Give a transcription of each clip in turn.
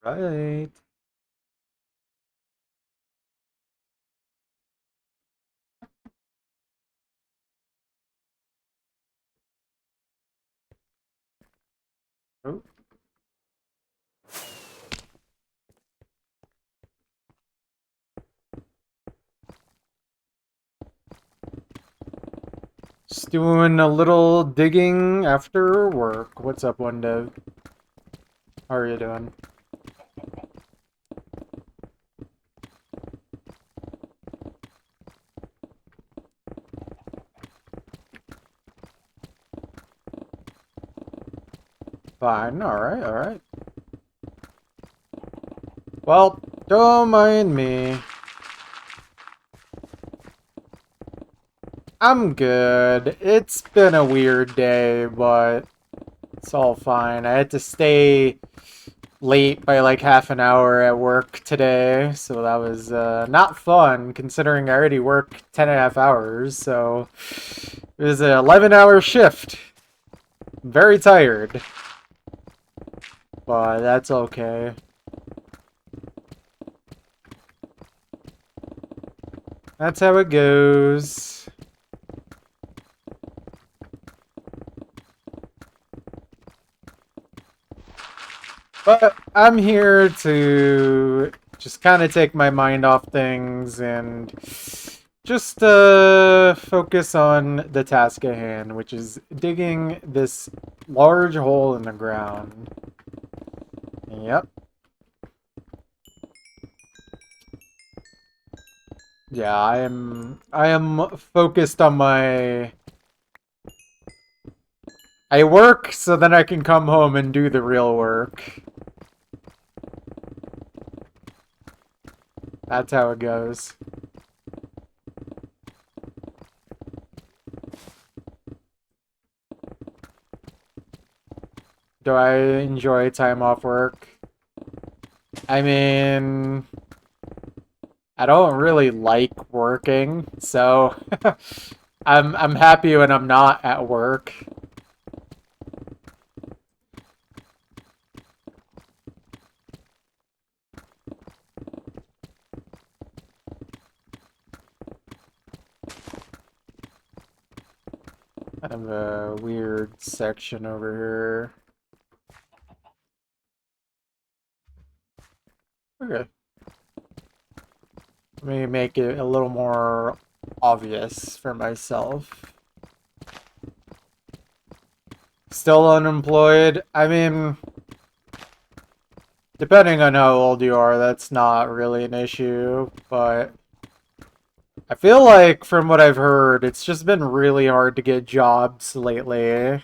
Right. Oh, just doing a little digging after work. What's up, one dev? How are you doing? Fine. All right. All right. Well, don't mind me. I'm good. It's been a weird day, but it's all fine. I had to stay late by like half an hour at work today, so that was not fun considering I already work 10.5 hours. So it was an 11-hour shift. Very tired, but that's okay. That's how it goes. But I'm here to just kind of take my mind off things and just focus on the task at hand, which is digging this large hole in the ground. Yep. Yeah, I am focused on my I work so then I can come home and do the real work. That's how it goes. Do I enjoy time off work? I mean, I don't really like working, so I'm happy when I'm not at work. Kind of a weird section over here. Okay. Let me make it a little more obvious for myself. Still unemployed? I mean, depending on how old you are, that's not really an issue, but I feel like from what I've heard, it's just been really hard to get jobs lately.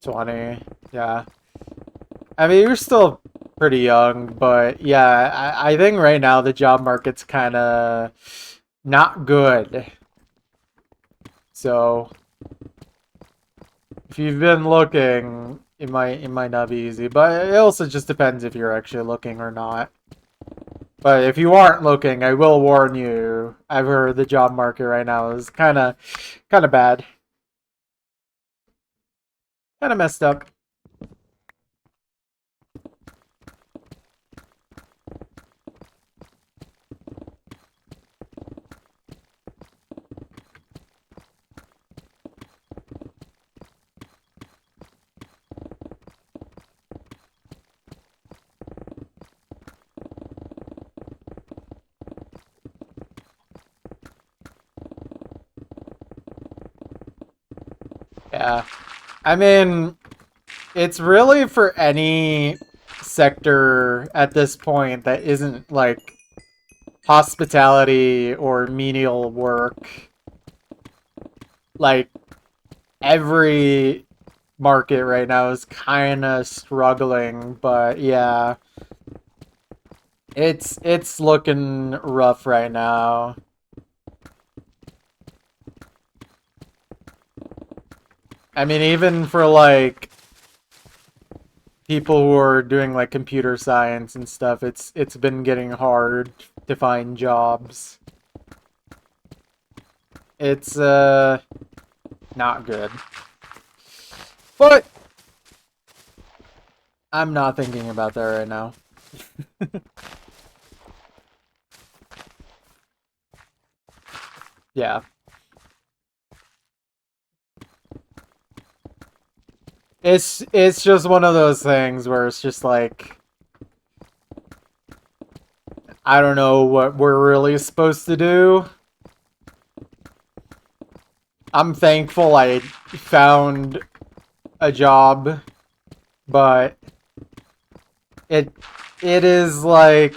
20, yeah. I mean, you're still pretty young, but yeah, I think right now the job market's kind of not good. So if you've been looking, it might not be easy, but it also just depends if you're actually looking or not. But if you aren't looking, I will warn you. I've heard the job market right now is kind of bad, kind of messed up. Yeah, I mean, it's really for any sector at this point that isn't like hospitality or menial work. Like every market right now is kind of struggling, but yeah, it's looking rough right now. I mean, even for like people who are doing like computer science and stuff, it's been getting hard to find jobs. It's not good. But I'm not thinking about that right now. Yeah. It's just one of those things where it's just like I don't know what we're really supposed to do. I'm thankful I found a job, but it it is like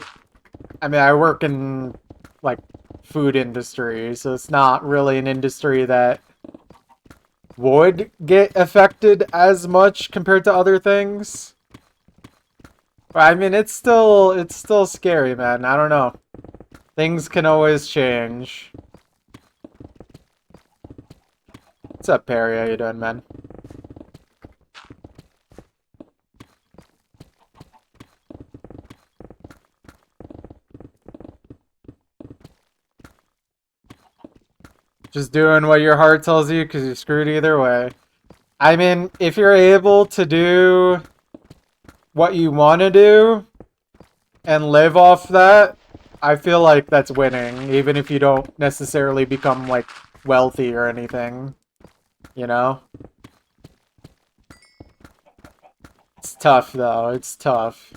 I mean I work in like food industry, so it's not really an industry that would get affected as much compared to other things. But I mean it's still scary, man. I don't know. Things can always change. What's up, Perry? How you doing, man? Just doing what your heart tells you because you're screwed either way. I mean, if you're able to do what you want to do and live off that, I feel like that's winning, even if you don't necessarily become, like, wealthy or anything. You know? It's tough, though. It's tough.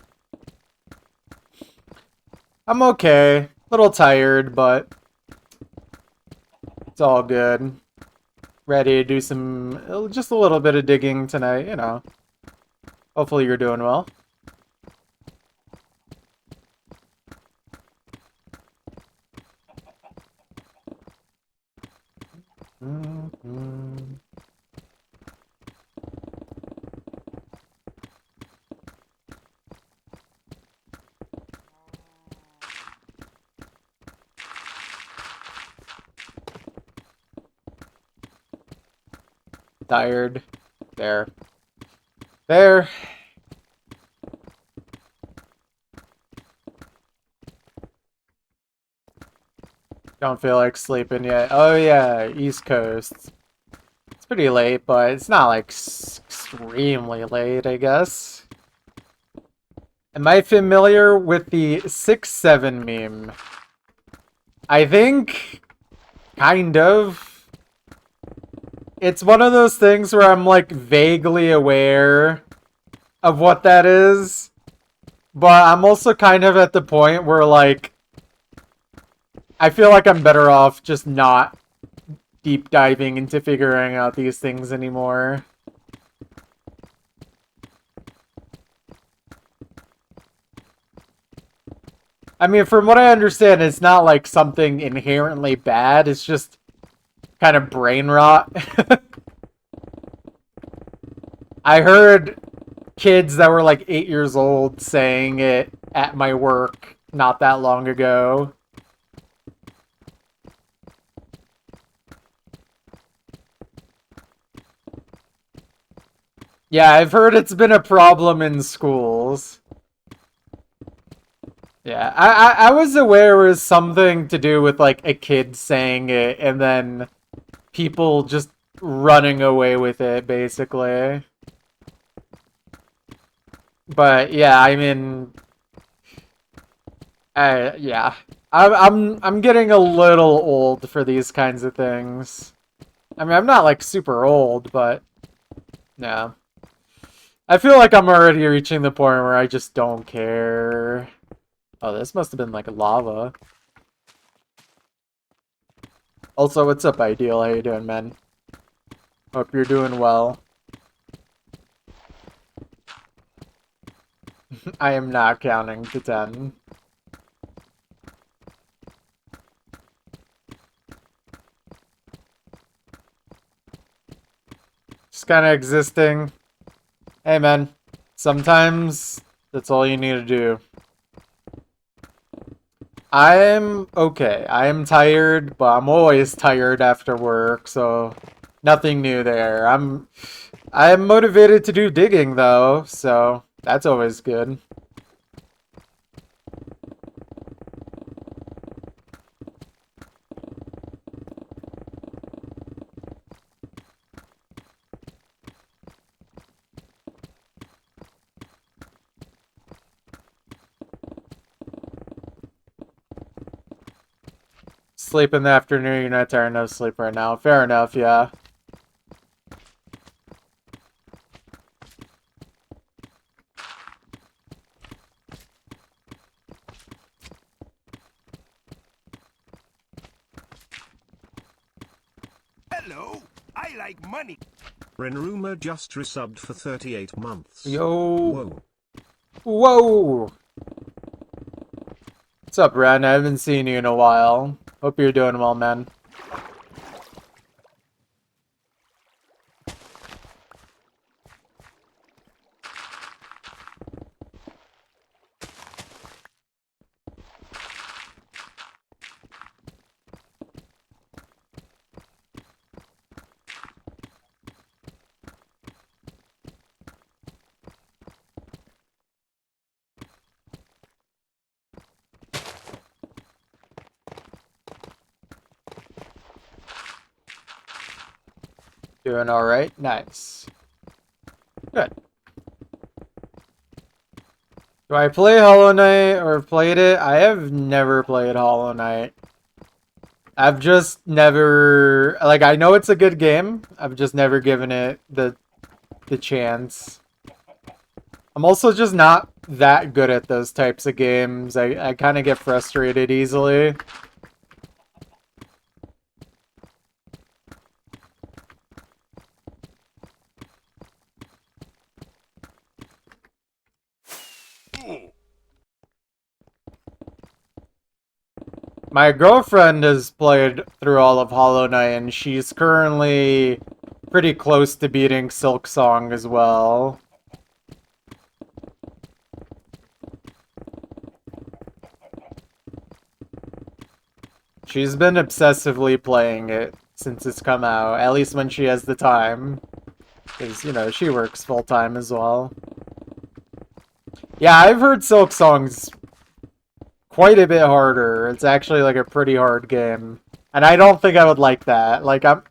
I'm okay. A little tired, but it's all good. Ready to do some, just a little bit of digging tonight, you know. Hopefully you're doing well. Mm-hmm. Tired. There. There. Don't feel like sleeping yet. Oh yeah, East Coast. It's pretty late, but it's not like extremely late, I guess. Am I familiar with the 6-7 meme? I think kind of. It's one of those things where I'm like vaguely aware of what that is, but I'm also kind of at the point where like I feel like I'm better off just not deep diving into figuring out these things anymore. I mean, from what I understand, it's not like something inherently bad. It's just kind of brain rot. I heard kids that were like 8 years old saying it at my work not that long ago. Yeah, I've heard it's been a problem in schools. Yeah, I was aware it was something to do with like a kid saying it and then people just running away with it, basically. But yeah, I mean, yeah, I'm getting a little old for these kinds of things. I mean, I'm not like super old, but yeah, I feel like I'm already reaching the point where I just don't care. Oh, this must have been like lava. Also, what's up, Ideal? How you doing, man? Hope you're doing well. I am not counting to 10. Just kind of existing. Hey, man. Sometimes that's all you need to do. I'm okay. I am tired, but I'm always tired after work, so nothing new there. I'm motivated to do digging though, so that's always good. sleep in the afternoon, you're not tired enough to sleep right now. Fair enough, yeah. Hello, I like money. Renruma just resubbed for 38 months. Yo. Whoa. Whoa. What's up, Ren? I haven't seen you in a while. Hope you're doing well, man. Doing alright? Nice. Good. Do I play Hollow Knight or played it? I have never played Hollow Knight. I've just never... Like, I know it's a good game. I've just never given it the chance. I'm also just not that good at those types of games. I kind of get frustrated easily. My girlfriend has played through all of Hollow Knight, and she's currently pretty close to beating Silksong as well. She's been obsessively playing it since it's come out, at least when she has the time. Because, you know, she works full-time as well. Yeah, I've heard Silksong's quite a bit harder. It's actually like a pretty hard game. And I don't think I would like that. Like, I'm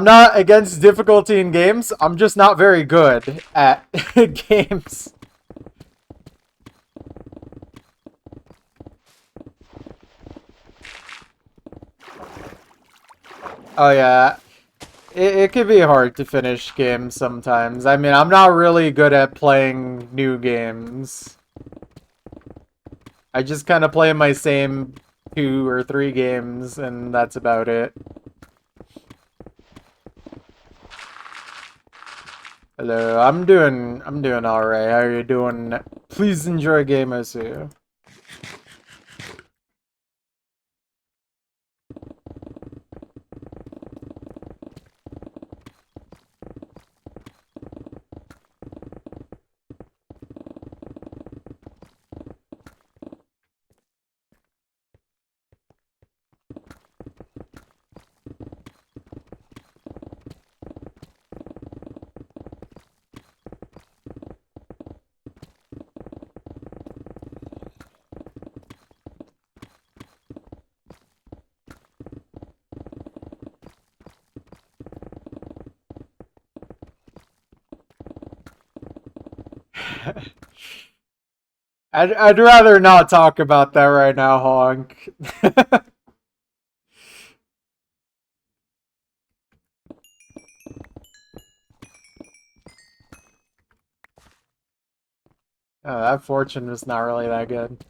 not against difficulty in games. I'm just not very good at games. Oh yeah, it can be hard to finish games sometimes. I mean, I'm not really good at playing new games. I just kind of play my same 2 or 3 games, and that's about it. Hello, I'm doing alright. How are you doing? Please enjoy game as you. I'd rather not talk about that right now, Honk. Oh, that fortune was not really that good.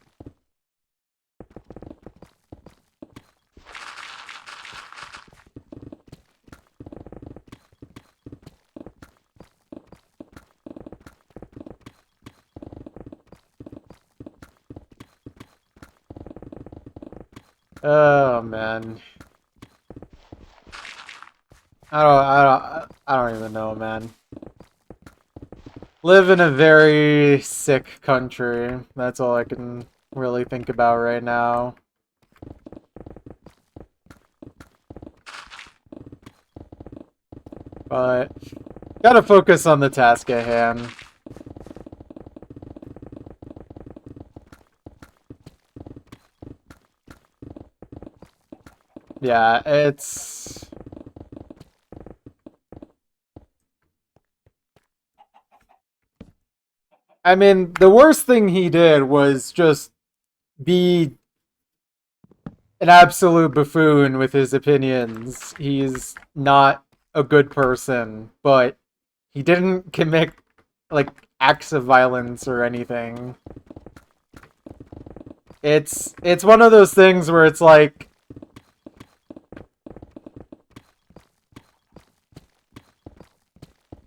Oh man. I don't even know, man. Live in a very sick country. That's all I can really think about right now. But gotta focus on the task at hand. Yeah, it's... I mean, the worst thing he did was just be an absolute buffoon with his opinions. He's not a good person, but he didn't commit like acts of violence or anything. It's one of those things where it's like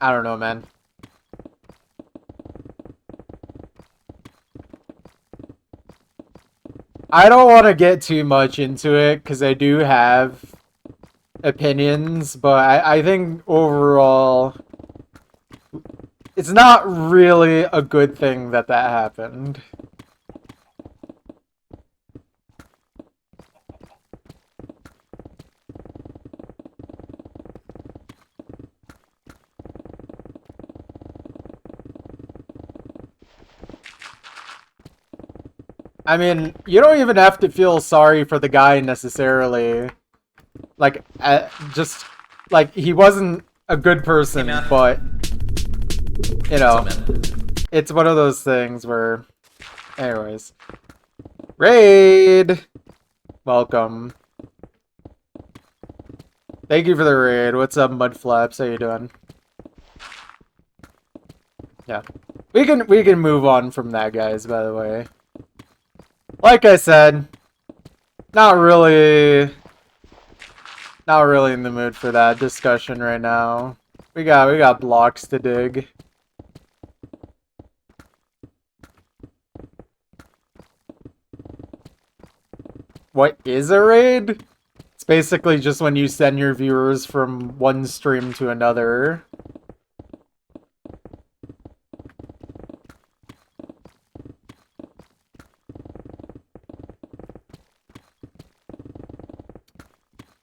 I don't know, man. I don't want to get too much into it because I do have opinions, but I think overall it's not really a good thing that that happened. I mean, you don't even have to feel sorry for the guy necessarily. Like, just like he wasn't a good person, Hey, man. but you know, What's up, man? it's one of those things where, anyways, raid. Welcome. Thank you for the raid. What's up, Mudflaps? How you doing? Yeah, we can move on from that, guys. By the way, like I said, not really in the mood for that discussion right now. We got blocks to dig. What is a raid? It's basically just when you send your viewers from one stream to another.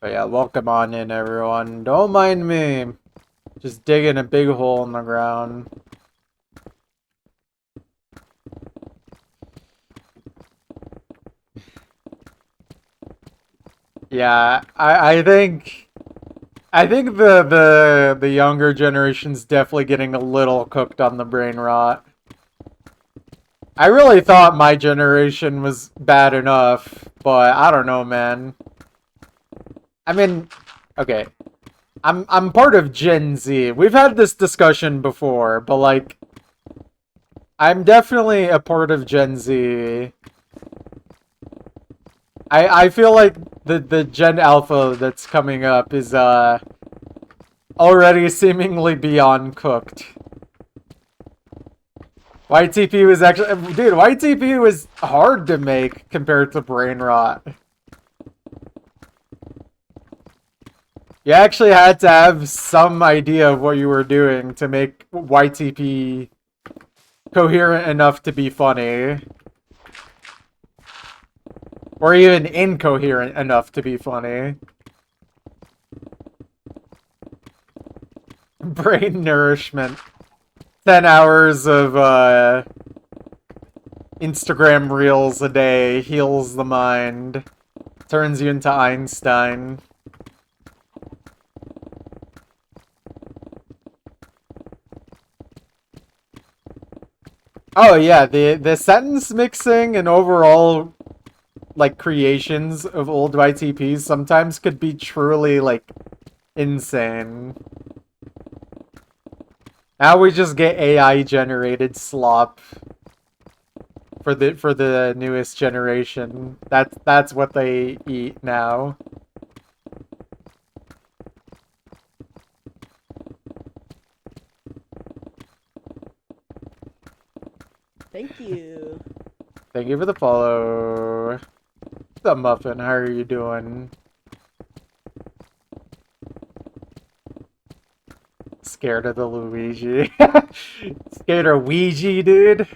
But yeah, welcome on in, everyone. Don't mind me. Just digging a big hole in the ground. Yeah, I think the younger generation's definitely getting a little cooked on the brain rot. I really thought my generation was bad enough, but I don't know, man. I mean, okay. I'm part of Gen Z. We've had this discussion before, but like I'm definitely a part of Gen Z. I feel like the Gen Alpha that's coming up is already seemingly beyond cooked. YTP was actually dude, YTP was hard to make compared to Brain Rot. You actually had to have some idea of what you were doing to make YTP coherent enough to be funny. Or even incoherent enough to be funny. Brain nourishment. 10 hours of Instagram reels a day heals the mind. Turns you into Einstein. Oh yeah, the sentence mixing and overall like creations of old YTPs sometimes could be truly like insane. Now we just get AI generated slop for the newest generation. That's what they eat now. Thank you. Thank you for the follow. What's up, Muffin? How are you doing? Scared of the Luigi. Scared of Ouija, dude.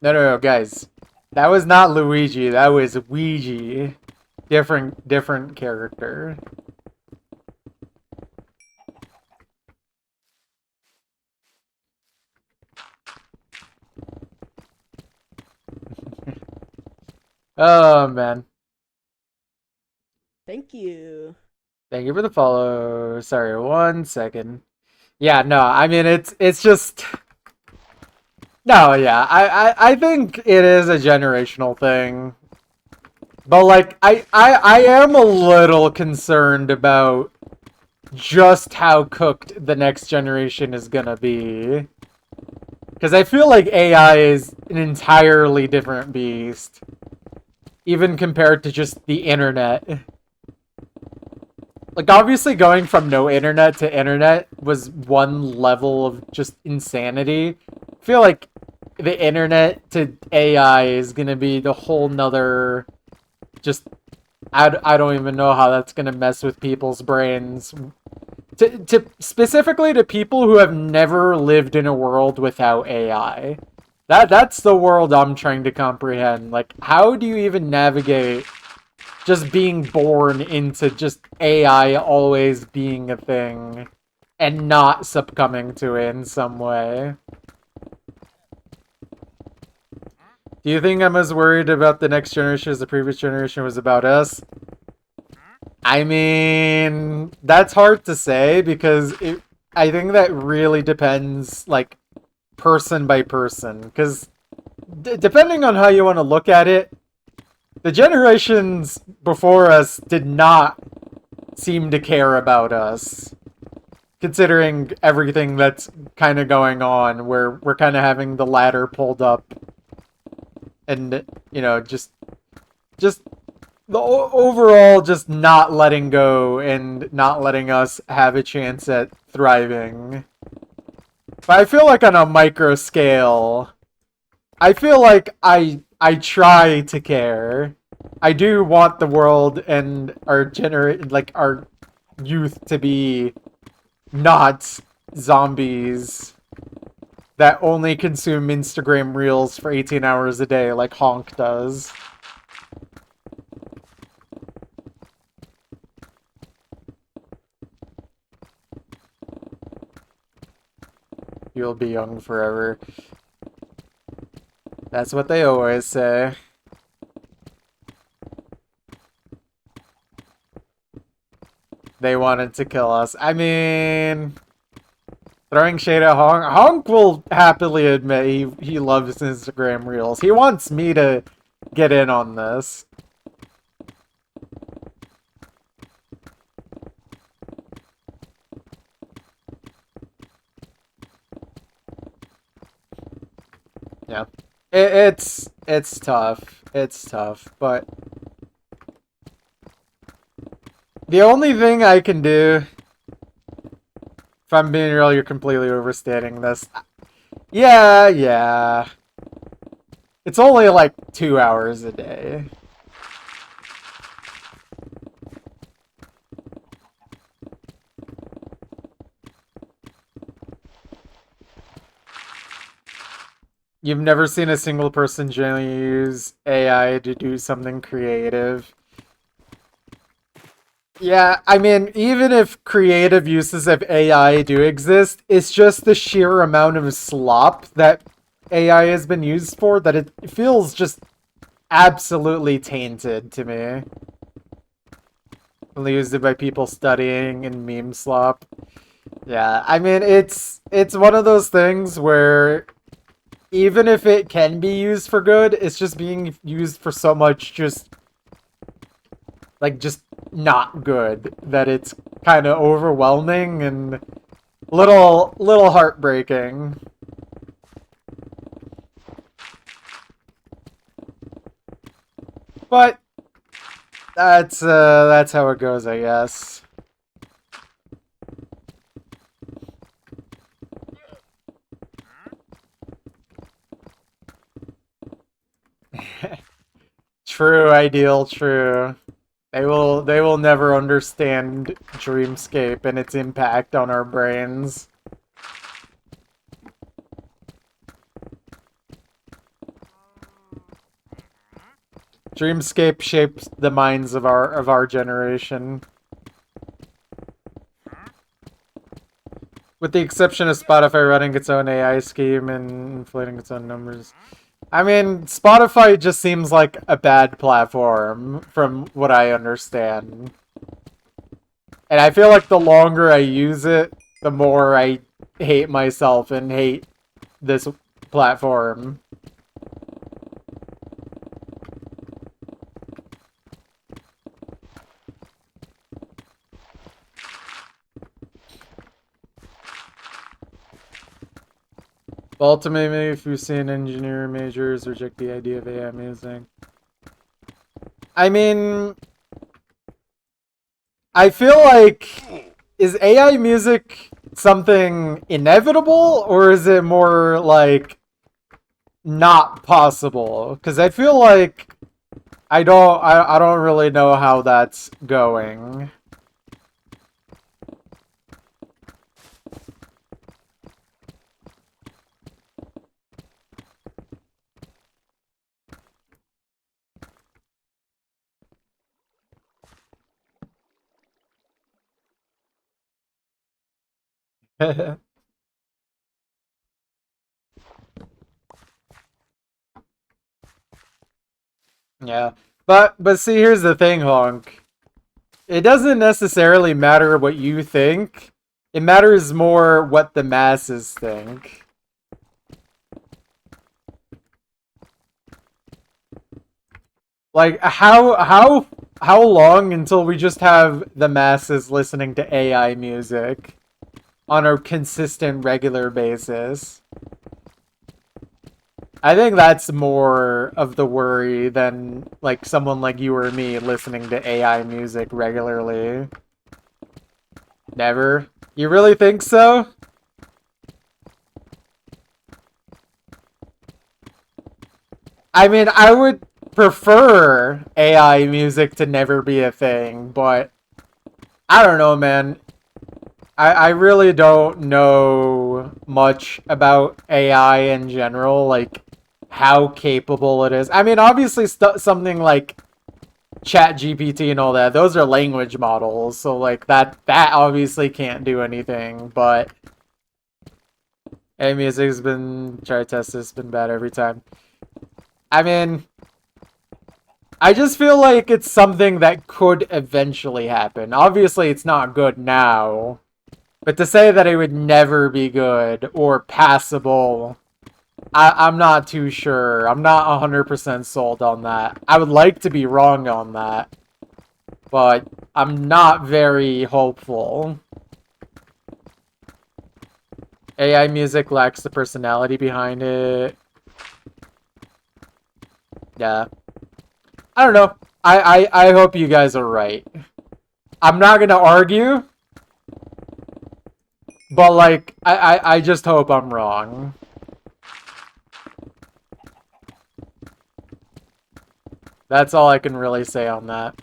No, guys. That was not Luigi. That was Ouija. Different character. Oh, man. Thank you. Thank you for the follow. Sorry, 1 second. Yeah, no, I mean it's just no, yeah. I think it is a generational thing. But like I am a little concerned about just how cooked the next generation is gonna be. Because I feel like AI is an entirely different beast. Even compared to just the internet. Like, obviously going from no internet to internet was one level of just insanity. I feel like the internet to AI is gonna be the whole nother... Just... I don't even know how that's gonna mess with people's brains. Specifically to people who have never lived in a world without AI. That's the world I'm trying to comprehend. Like, how do you even navigate just being born into just AI always being a thing and not succumbing to it in some way? Do you think I'm as worried about the next generation as the previous generation was about us? I mean, that's hard to say because I think that really depends, like, person by person. Because depending on how you want to look at it, the generations before us did not seem to care about us. Considering everything that's kind of going on, where we're kind of having the ladder pulled up. And, you know, just the overall just not letting go and not letting us have a chance at thriving. But I feel like on a micro scale, I feel like I try to care. I do want the world and our our youth to be not zombies that only consume Instagram Reels for 18 hours a day like Honk does. You'll be young forever. That's what they always say. They wanted to kill us. I mean... Throwing shade at Honk. Honk will happily admit he loves Instagram Reels. He wants me to get in on this. Yeah. It's tough. It's tough, but... The only thing I can do... If I'm being real, you're completely overstating this. Yeah. It's only like 2 hours a day. You've never seen a single person generally use AI to do something creative. Yeah, I mean, even if creative uses of AI do exist, it's just the sheer amount of slop that AI has been used for that it feels just absolutely tainted to me. Only used it by people studying and meme slop. Yeah, I mean, it's one of those things where even if it can be used for good, it's just being used for so much just not good that it's kind of overwhelming and little heartbreaking. But that's how it goes, I guess. True, Ideal, true. They will never understand Dreamscape and its impact on our brains. Dreamscape shaped the minds of our generation. With the exception of Spotify running its own AI scheme and inflating its own numbers. I mean, Spotify just seems like a bad platform, from what I understand. And I feel like the longer I use it, the more I hate myself and hate this platform. Ultimately, if you see an engineer majors reject the idea of AI music. I mean, I feel like, is AI music something inevitable, or is it more like not possible? Because I feel like I don't really know how that's going. Yeah. But see, here's the thing, Honk. It doesn't necessarily matter what you think. It matters more what the masses think. Like how long until we just have the masses listening to AI music on a consistent regular basis? I think that's more of the worry than like someone like you or me listening to AI music regularly. Never? You really think so? I mean, I would prefer AI music to never be a thing, but I don't know, man. I really don't know much about AI in general, like how capable it is. I mean, obviously something like ChatGPT and all that, those are language models, so like that obviously can't do anything, but AI music's been try to test this, been bad every time. I mean, I just feel like it's something that could eventually happen. Obviously, it's not good now. But to say that it would never be good or passable, I'm not too sure. I'm not 100% sold on that. I would like to be wrong on that. But I'm not very hopeful. AI music lacks the personality behind it. Yeah. I don't know. I hope you guys are right. I'm not gonna argue, but like I just hope I'm wrong. That's all I can really say on that.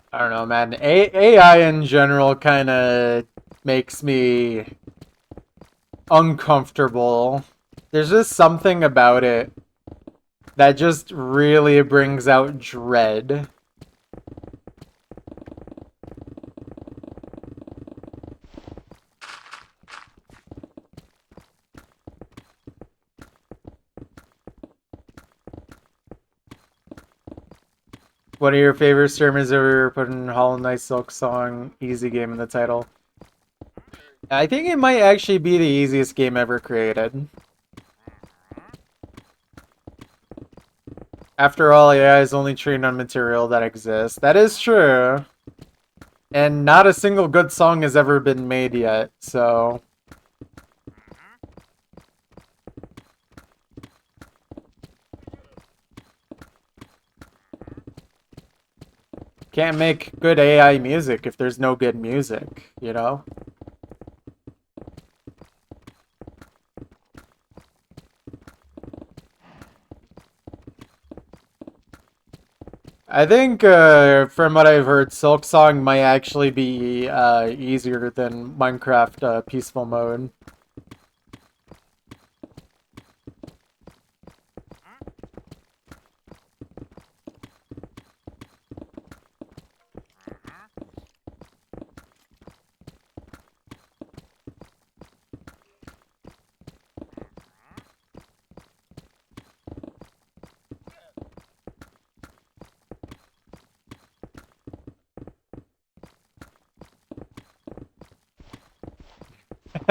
I don't know, man. AI in general kind of makes me uncomfortable. There's just something about it that just really brings out dread. One of your favorite streamers ever put in Hollow Knight Silksong easy game in the title. I think it might actually be the easiest game ever created. After all, AI is only trained on material that exists. That is true. And not a single good song has ever been made yet, so... Can't make good AI music if there's no good music, you know? I think, from what I've heard, Silksong might actually be easier than Minecraft peaceful mode.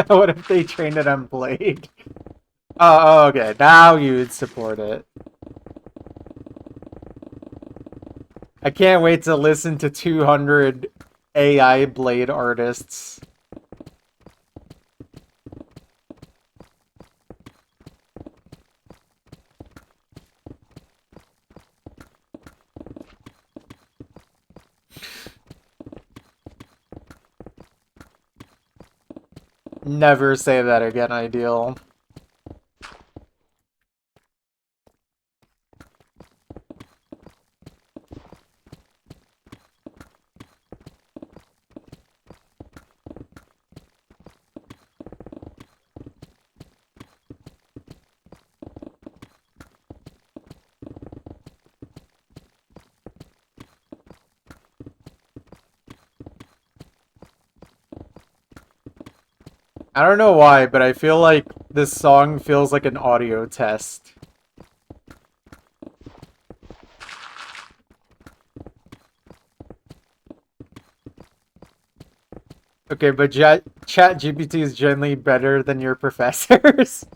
What if they trained it on Blade? Oh, okay. Now you would support it. I can't wait to listen to 200 AI Blade artists. Never say that again, Ideal. I don't know why, but I feel like this song feels like an audio test. Okay, but ChatGPT is generally better than your professors.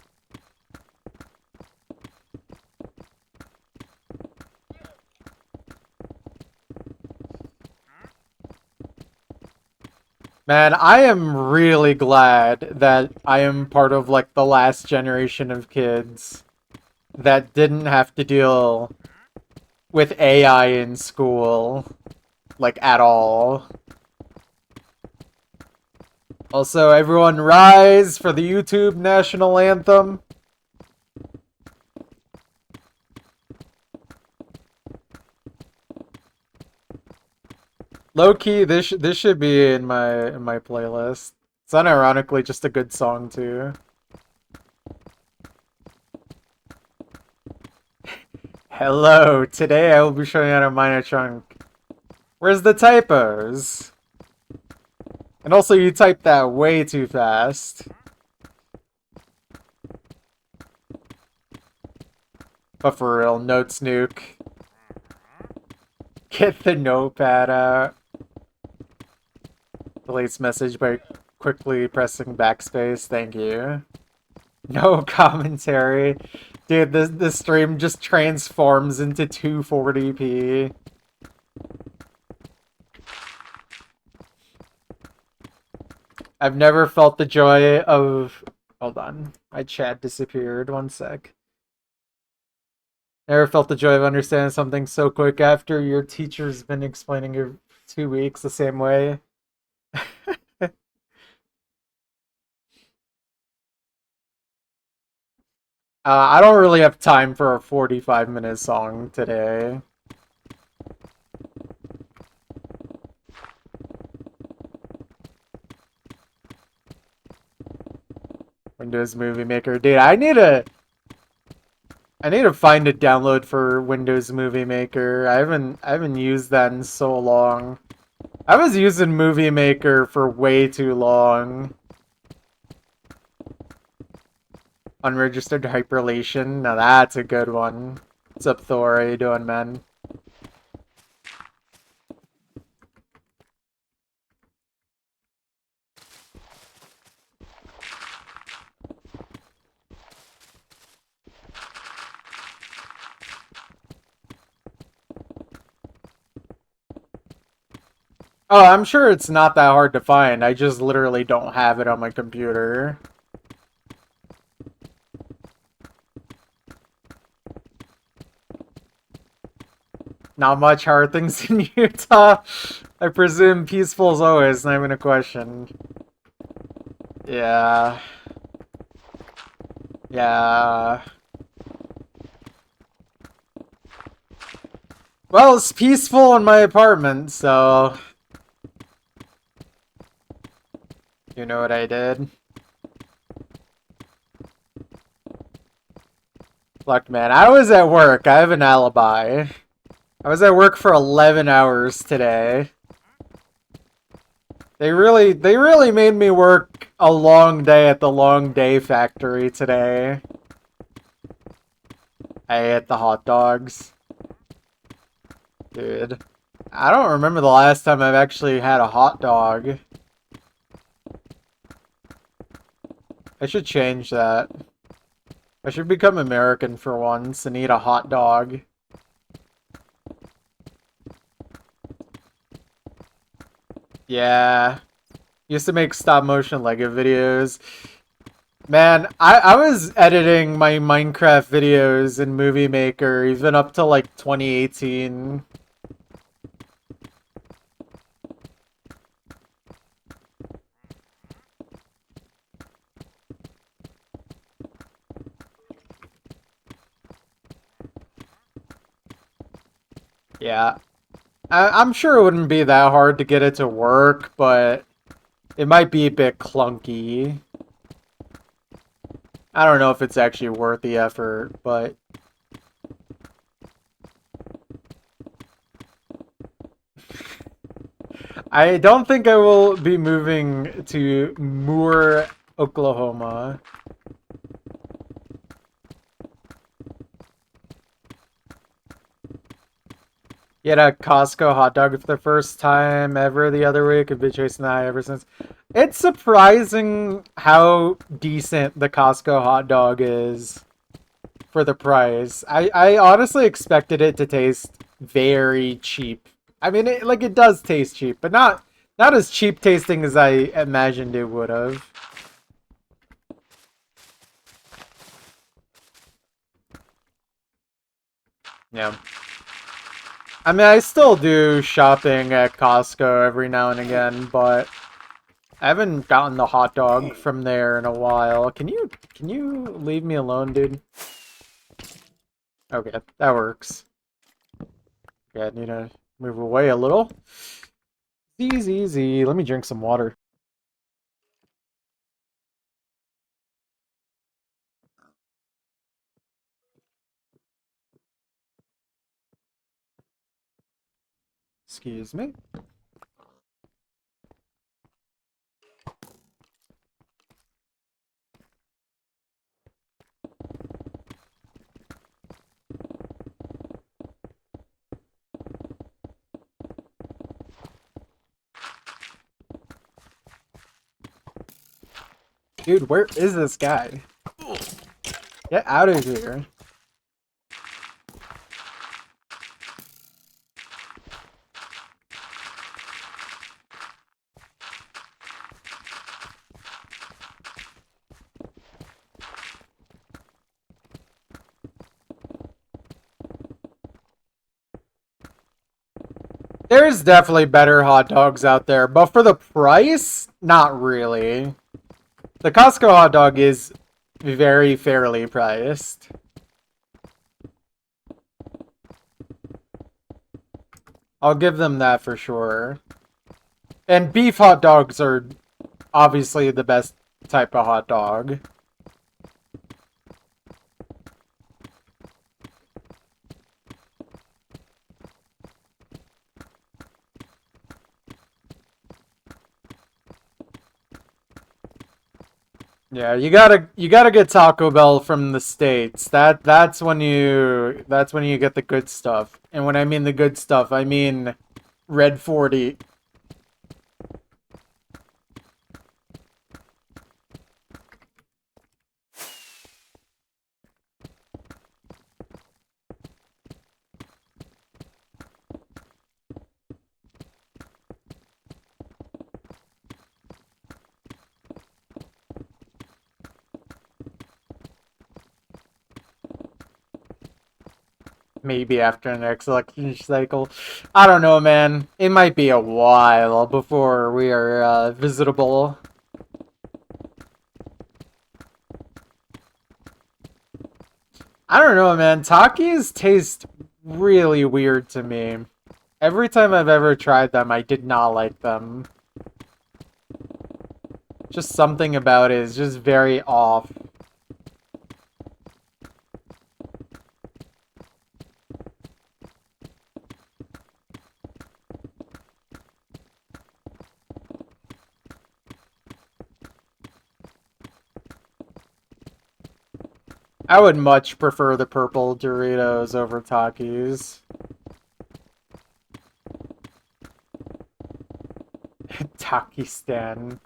Man, I am really glad that I am part of like the last generation of kids that didn't have to deal with AI in school, like at all. Also, everyone rise for the YouTube national anthem. Low key, this should be in my playlist. It's unironically just a good song too. Hello, today I will be showing you how to mine a chunk. Where's the typos? And also, you typed that way too fast. But for real, notes nuke. Get the notepad out. Deletes message by quickly pressing backspace. Thank you. No commentary. Dude, this stream just transforms into 240p. I've never felt the joy of... Hold on. My chat disappeared. One sec. Never felt the joy of understanding something so quick after your teacher's been explaining it 2 weeks the same way. I don't really have time for a 45-minute song today. Windows Movie Maker. Dude, I need to find a download for Windows Movie Maker. I haven't used that in so long. I was using Movie Maker for way too long. Unregistered Hyperlation. Now that's a good one. What's up, Thor? How you doing, man? Oh, I'm sure it's not that hard to find. I just literally don't have it on my computer. Not much hard things in Utah. I presume peaceful is always, not even a question. Yeah. Yeah. Well, it's peaceful in my apartment, so... You know what I did? Look, man, I was at work. I have an alibi. I was at work for 11 hours today. They really made me work a long day at the long day factory today. I ate the hot dogs. Dude, I don't remember the last time I've actually had a hot dog. I should change that. I should become American for once and eat a hot dog. Yeah. Used to make stop motion Lego videos. Man, I was editing my Minecraft videos in Movie Maker even up to like 2018. Yeah. I'm sure it wouldn't be that hard to get it to work, but it might be a bit clunky. I don't know if it's actually worth the effort, but... I don't think I will be moving to Moore, Oklahoma. You had a Costco hot dog for the first time ever the other week. I've been chasing that ever since. It's surprising how decent the Costco hot dog is for the price. I honestly expected it to taste very cheap. I mean, it does taste cheap, but not as cheap tasting as I imagined it would have. Yeah. I mean, I still do shopping at Costco every now and again, but I haven't gotten the hot dog from there in a while. Can you leave me alone, dude? Okay, that works. Okay, I need to move away a little. Easy, easy. Let me drink some water. Excuse me. Dude, where is this guy? Get out of here. There's definitely better hot dogs out there, but for the price, not really. The Costco hot dog is very fairly priced. I'll give them that for sure. And beef hot dogs are obviously the best type of hot dog. Yeah, you gotta get Taco Bell from the States. That's when you get the good stuff. And when I mean the good stuff, I mean Red 40. Maybe after the next election cycle. I don't know, man. It might be a while before we are visitable. I don't know, man. Takis taste really weird to me. Every time I've ever tried them, I did not like them. Just something about it is just very off. I would much prefer the purple Doritos over Takis. Takistan.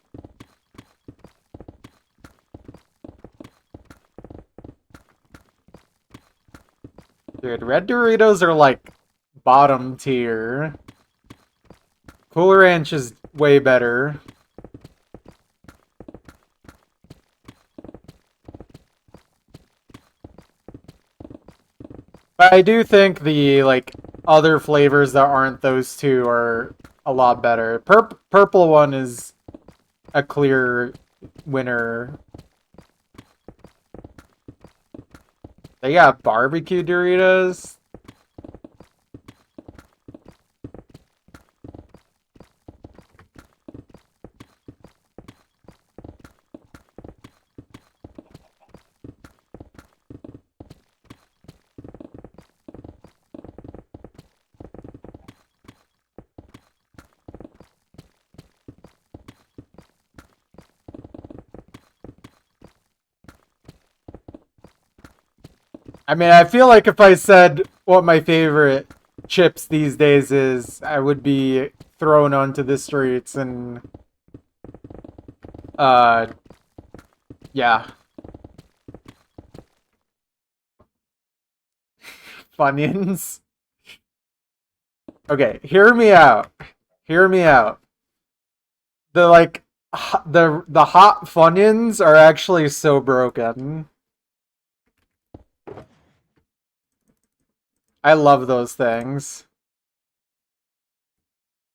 Dude, red Doritos are like bottom tier. Cool Ranch is way better. But I do think the like other flavors that aren't those two are a lot better. Purple one is a clear winner. They got barbecue Doritos. I mean, I feel like if I said what my favorite chips these days is, I would be thrown onto the streets and, yeah. Funyuns. Okay, hear me out. Hear me out. The, like, the hot Funyuns are actually so broken. I love those things.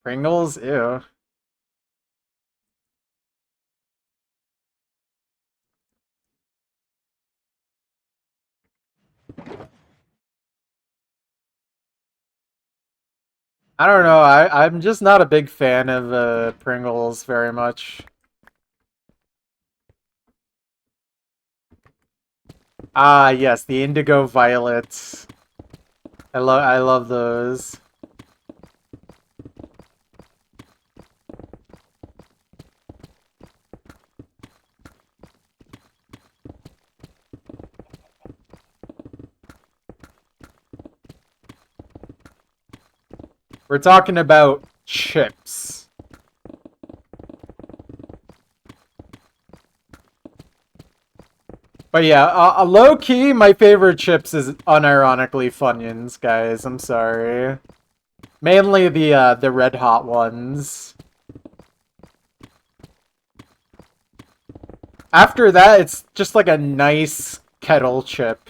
Pringles? Ew. I don't know, I'm just not a big fan of Pringles very much. Ah, yes, the indigo violets. I love those. We're talking about chips. But yeah, low-key, my favorite chips is unironically Funyuns, guys. I'm sorry. Mainly the red hot ones. After that, it's just like a nice kettle chip.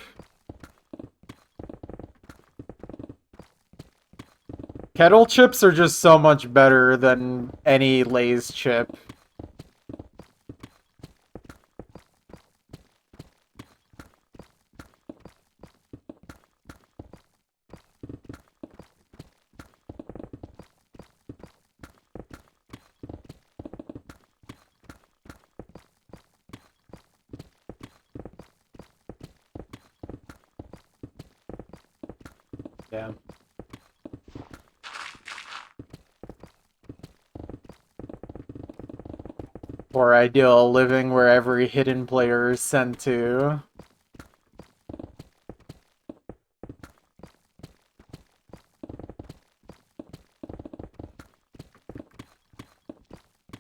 Kettle chips are just so much better than any Lay's chip. Yeah. Or ideal living where every hidden player is sent to.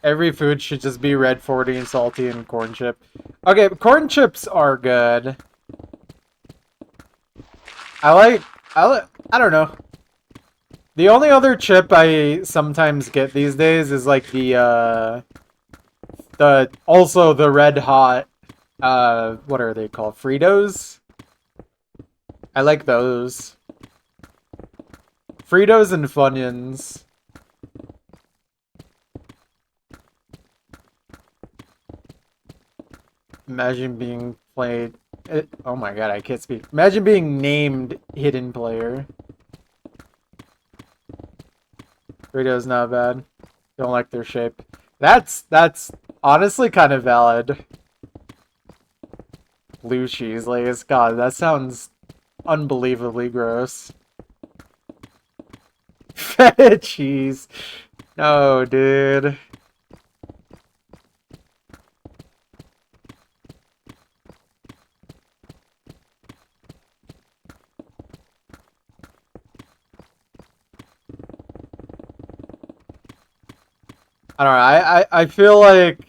Every food should just be red 40 and salty and corn chip. Okay, corn chips are good. I don't know. The only other chip I sometimes get these days is like also the red hot, what are they called? Fritos? I like those. Fritos and Funyuns. Imagine being played... oh my god, I can't speak. Imagine being named hidden player. Doritos not bad. Don't like their shape. That's honestly kind of valid. Blue cheese lays. God, that sounds unbelievably gross. Feta cheese. No, dude. I don't know. I feel like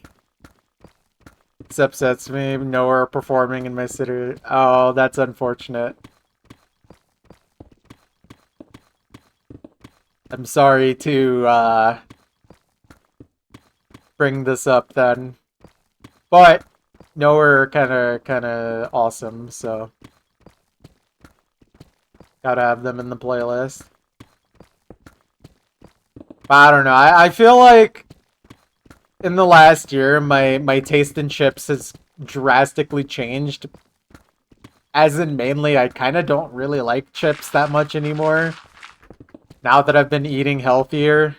this upsets me. Nowhere performing in my city. Oh, that's unfortunate. I'm sorry to bring this up then, but Nowhere kind of awesome. So gotta have them in the playlist. But I don't know. I feel like in the last year, my taste in chips has drastically changed. As in, mainly, I kind of don't really like chips that much anymore. Now that I've been eating healthier.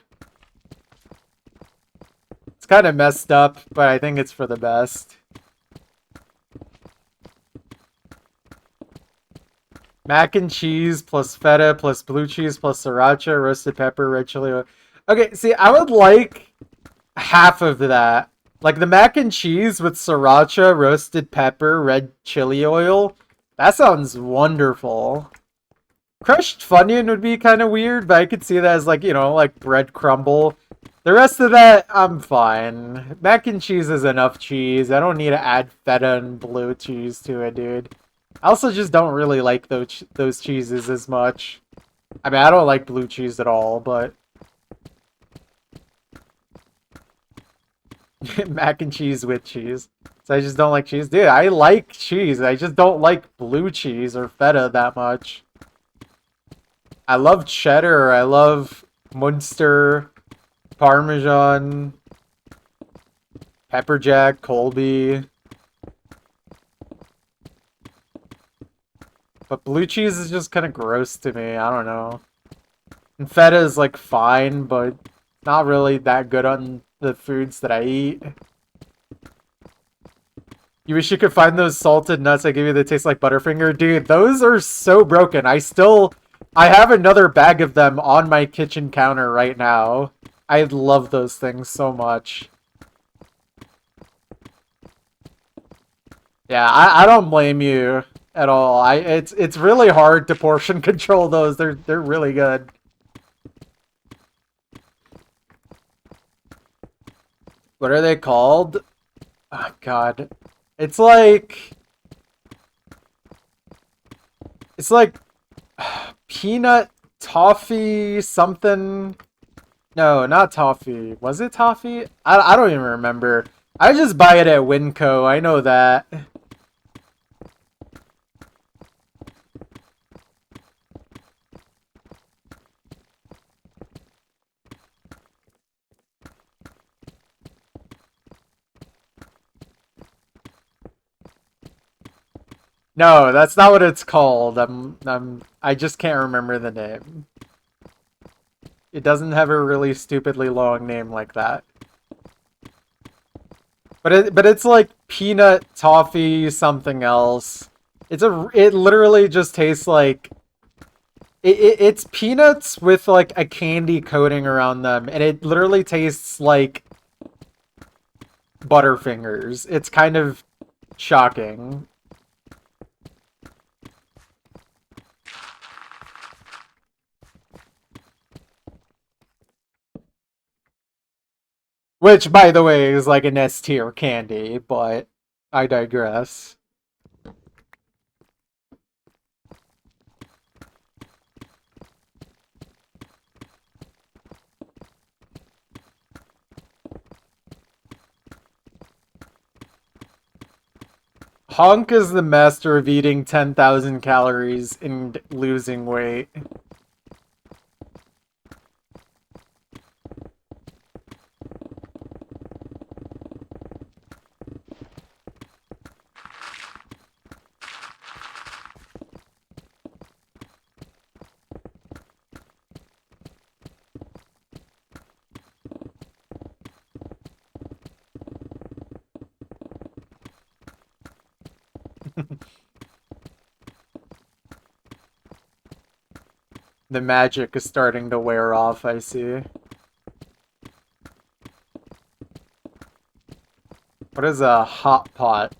It's kind of messed up, but I think it's for the best. Mac and cheese plus feta plus blue cheese plus sriracha, roasted pepper, red chili oil. Okay, see, I would like half of that. Like the mac and cheese with sriracha, roasted pepper, red chili oil. That sounds wonderful. Crushed Funyun would be kind of weird, but I could see that as like, you know, like bread crumble. The rest of that, I'm fine. Mac and cheese is enough cheese. I don't need to add feta and blue cheese to it, dude. I also just don't really like those cheeses as much. I mean, I don't like blue cheese at all, but... Mac and cheese with cheese. So I just don't like cheese. Dude, I like cheese. I just don't like blue cheese or feta that much. I love cheddar. I love Munster, Parmesan, Pepper Jack, Colby. But blue cheese is just kind of gross to me. I don't know. And feta is like fine, but not really that good on the foods that I eat. You wish you could find those salted nuts I give you that taste like Butterfinger? Dude, those are so broken. I have another bag of them on my kitchen counter right now. I love those things so much. Yeah, I don't blame you at all. It's really hard to portion control those. They're really good. What are they called? Oh god. It's like peanut toffee something. No, not toffee. Was it toffee? I don't even remember. I just buy it at Winco. I know that. No, that's not what it's called. I just can't remember the name. It doesn't have a really stupidly long name like that. But it's like peanut toffee something else. It literally just tastes like it's peanuts with like a candy coating around them, and it literally tastes like Butterfingers. It's kind of shocking. Which, by the way, is like an S tier candy, but I digress. Honk is the master of eating 10,000 calories and losing weight. The magic is starting to wear off, I see. What is a hot pot?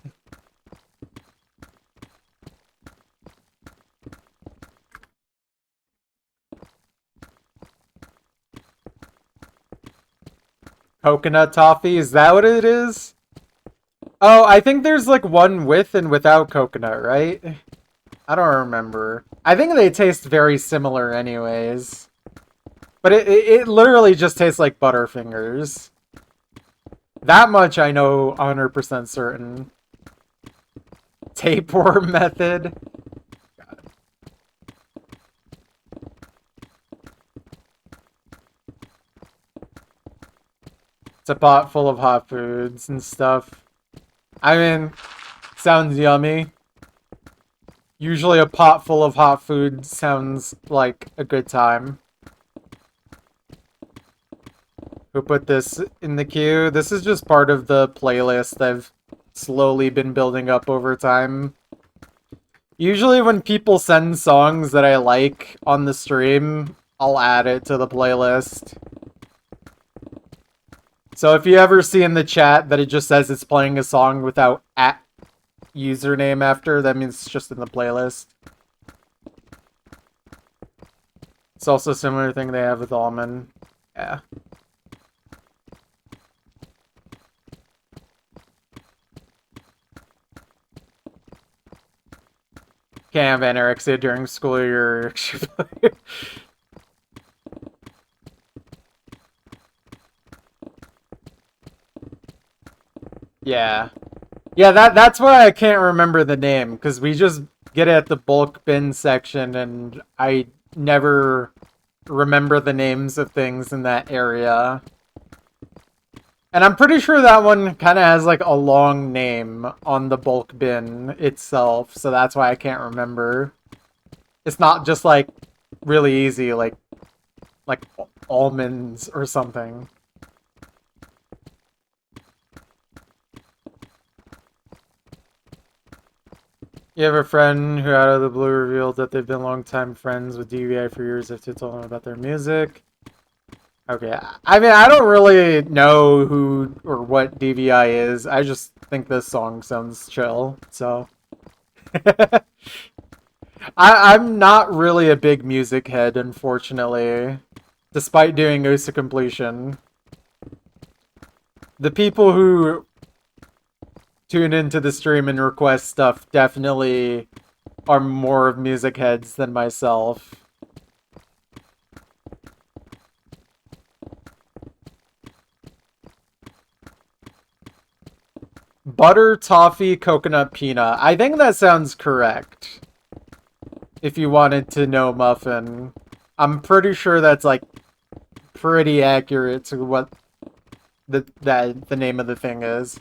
Coconut toffee? Is that what it is? Oh, I think there's like one with and without coconut, right? I don't remember. I think they taste very similar anyways. But it literally just tastes like Butterfingers. That much I know 100% certain. Tapeworm method. It's a pot full of hot foods and stuff. I mean, sounds yummy. Usually a pot full of hot food sounds like a good time. Who put this in the queue? This is just part of the playlist I've slowly been building up over time. Usually when people send songs that I like on the stream, I'll add it to the playlist. So if you ever see in the chat that it just says it's playing a song without username after, that means it's just in the playlist. It's also a similar thing they have with Almond. Yeah. Can't have anorexia during school year. Yeah. Yeah, that's why I can't remember the name, because we just get it at the bulk bin section, and I never remember the names of things in that area. And I'm pretty sure that one kind of has, like, a long name on the bulk bin itself, so that's why I can't remember. It's not just, like, really easy, like almonds or something. You have a friend who out of the blue revealed that they've been longtime friends with DVI for years after told them about their music. Okay, I mean, I don't really know who or what DVI is. I just think this song sounds chill, so. I'm not really a big music head, unfortunately, despite doing OSA completion. The people who tune into the stream and request stuff definitely are more of music heads than myself. Butter, toffee, coconut, peanut. I think that sounds correct. If you wanted to know muffin. I'm pretty sure that's like pretty accurate to what the name of the thing is.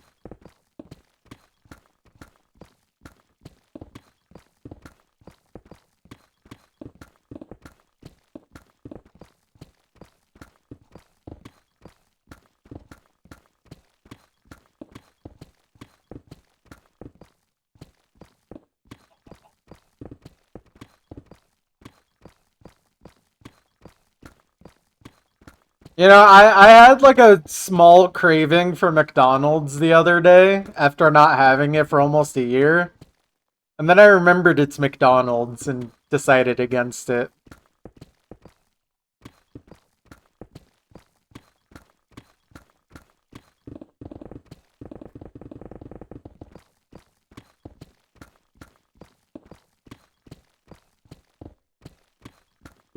You know, I had like a small craving for McDonald's the other day after not having it for almost a year. And then I remembered it's McDonald's and decided against it.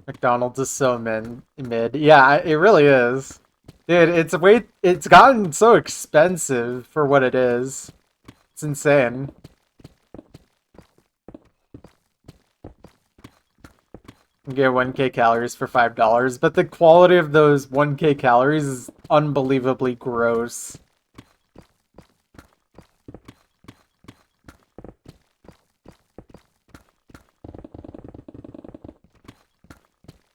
McDonald's is so mid. Yeah, it really is. Dude, it's gotten so expensive for what it is. It's insane. You get 1k calories for $5, but the quality of those 1k calories is unbelievably gross.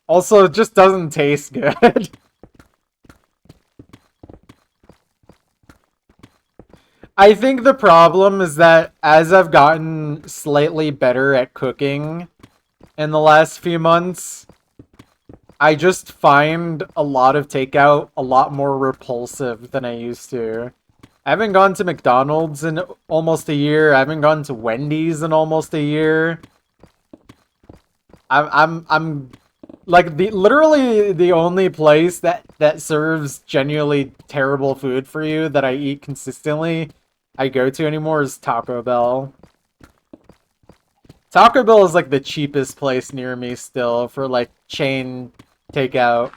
Also, it just doesn't taste good. I think the problem is that as I've gotten slightly better at cooking in the last few months, I just find a lot of takeout a lot more repulsive than I used to. I haven't gone to McDonald's in almost a year. I haven't gone to Wendy's in almost a year. I'm like literally the only place that serves genuinely terrible food for you that I eat consistently I go to anymore is Taco Bell. Taco Bell is like the cheapest place near me still for like chain takeout.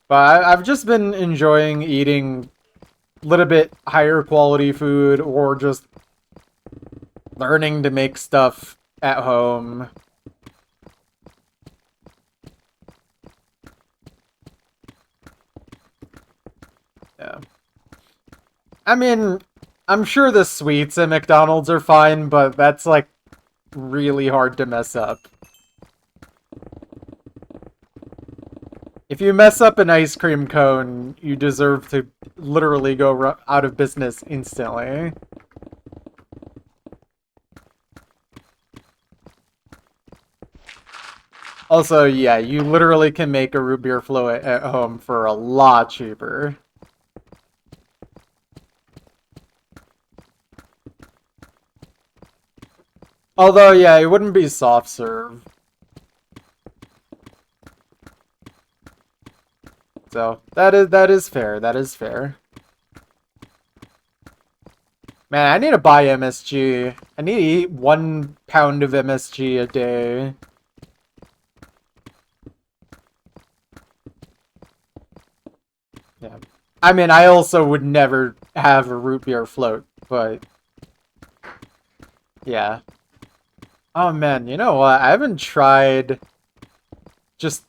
But I've just been enjoying eating a little bit higher quality food or just learning to make stuff at home. Yeah. I mean, I'm sure the sweets at McDonald's are fine, but that's like really hard to mess up. If you mess up an ice cream cone, you deserve to literally go out of business instantly. Also, yeah, you literally can make a root beer float at home for a lot cheaper. Although, yeah, it wouldn't be soft serve. So, that is fair. That is fair. Man, I need to buy MSG. I need to eat 1 pound of MSG a day. Yeah. I mean, I also would never have a root beer float, but... yeah. Oh man, you know what? I haven't tried just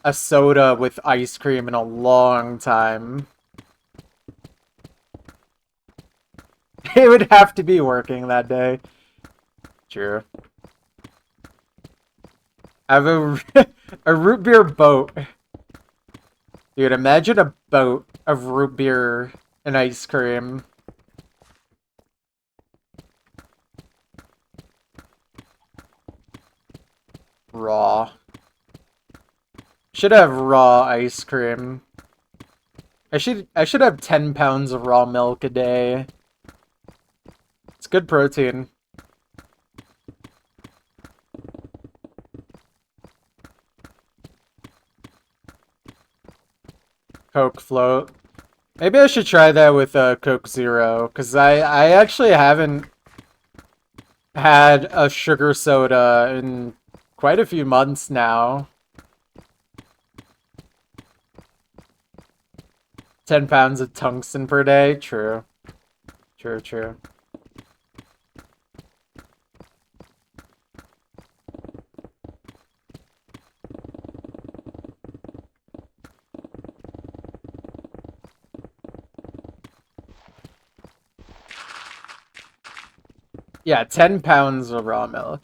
a soda with ice cream in a long time. It would have to be working that day. True. I have a root beer boat. Dude, imagine a boat of root beer and ice cream. Raw. Should have raw ice cream. I should have 10 pounds of raw milk a day. It's good protein. Coke float. Maybe I should try that with Coke Zero, because I actually haven't had a sugar soda in quite a few months now. 10 pounds of tungsten per day? True. True, true. Yeah, 10 pounds of raw milk.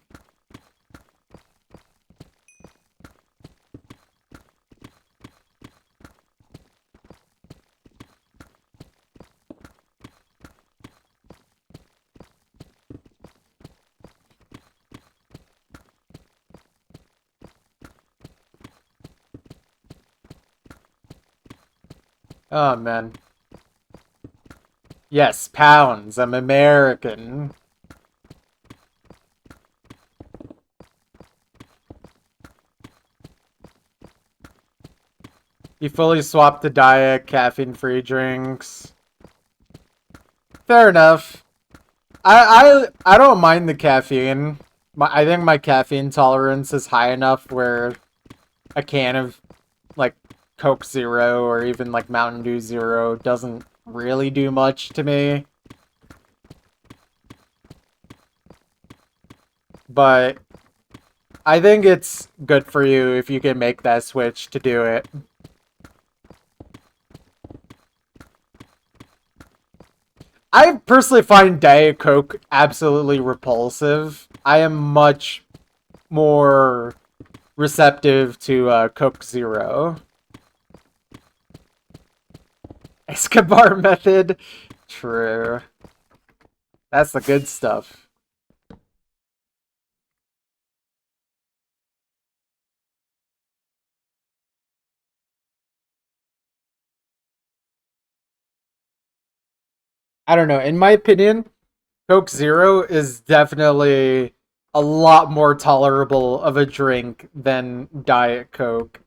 Oh, man. Yes, pounds. I'm American. You fully swapped to diet, caffeine-free drinks. Fair enough. I don't mind the caffeine. I think my caffeine tolerance is high enough where a can of, like, Coke Zero or even, like, Mountain Dew Zero doesn't really do much to me. But I think it's good for you if you can make that switch to do it. I personally find Diet Coke absolutely repulsive. I am much more receptive to Coke Zero. Escobar method. True. That's the good stuff. I don't know. In my opinion, Coke Zero is definitely a lot more tolerable of a drink than Diet Coke.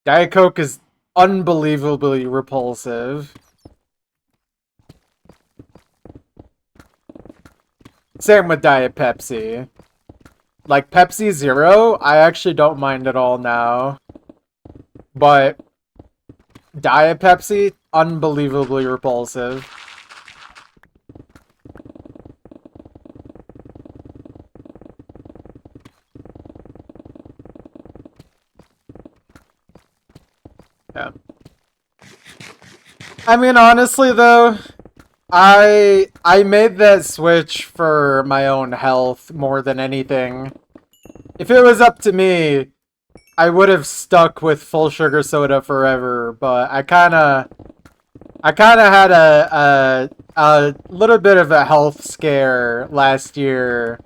Diet Coke is unbelievably repulsive. Same with Diet Pepsi. Like, Pepsi Zero, I actually don't mind at all now. But Diet Pepsi, unbelievably repulsive. Yeah. I mean, honestly, though, I made that switch for my own health more than anything. If it was up to me, I would have stuck with full sugar soda forever, but I kind of had a little bit of a health scare last year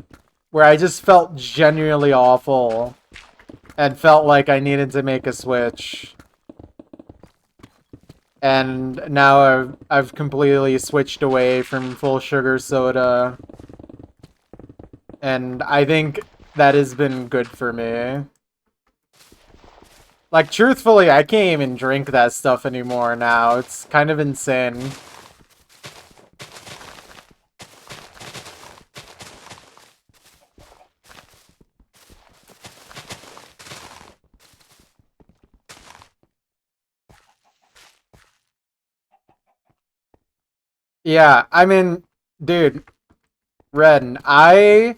where I just felt genuinely awful and felt like I needed to make a switch. And now I've completely switched away from full sugar soda. And I think that has been good for me. Like, truthfully, I can't even drink that stuff anymore now. It's kind of insane. Yeah, I mean, dude, Ren, when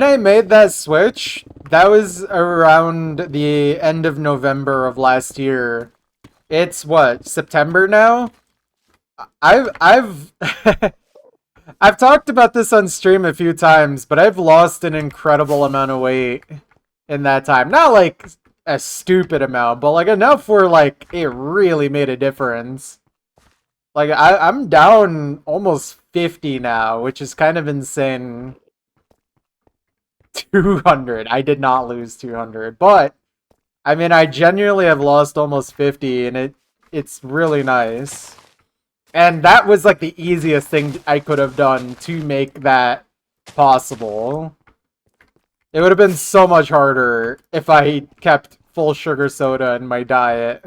I made that switch, that was around the end of November of last year. It's what, September now? I've I've talked about this on stream a few times, but I've lost an incredible amount of weight in that time. Not like a stupid amount, but like enough where like it really made a difference. Like I'm down almost 50 now, which is kind of insane. 200. I did not lose 200, but I mean I genuinely have lost almost 50 and it's really nice. And that was like the easiest thing I could have done to make that possible. It would have been so much harder if I kept full sugar soda in my diet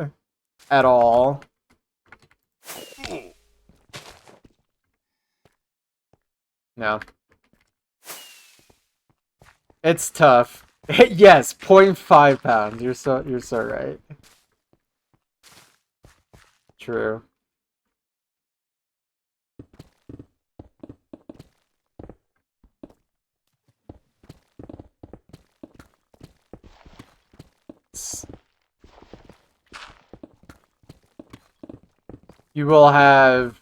at all. No. It's tough. Yes, 0.5 pounds. You're so right. True. You will have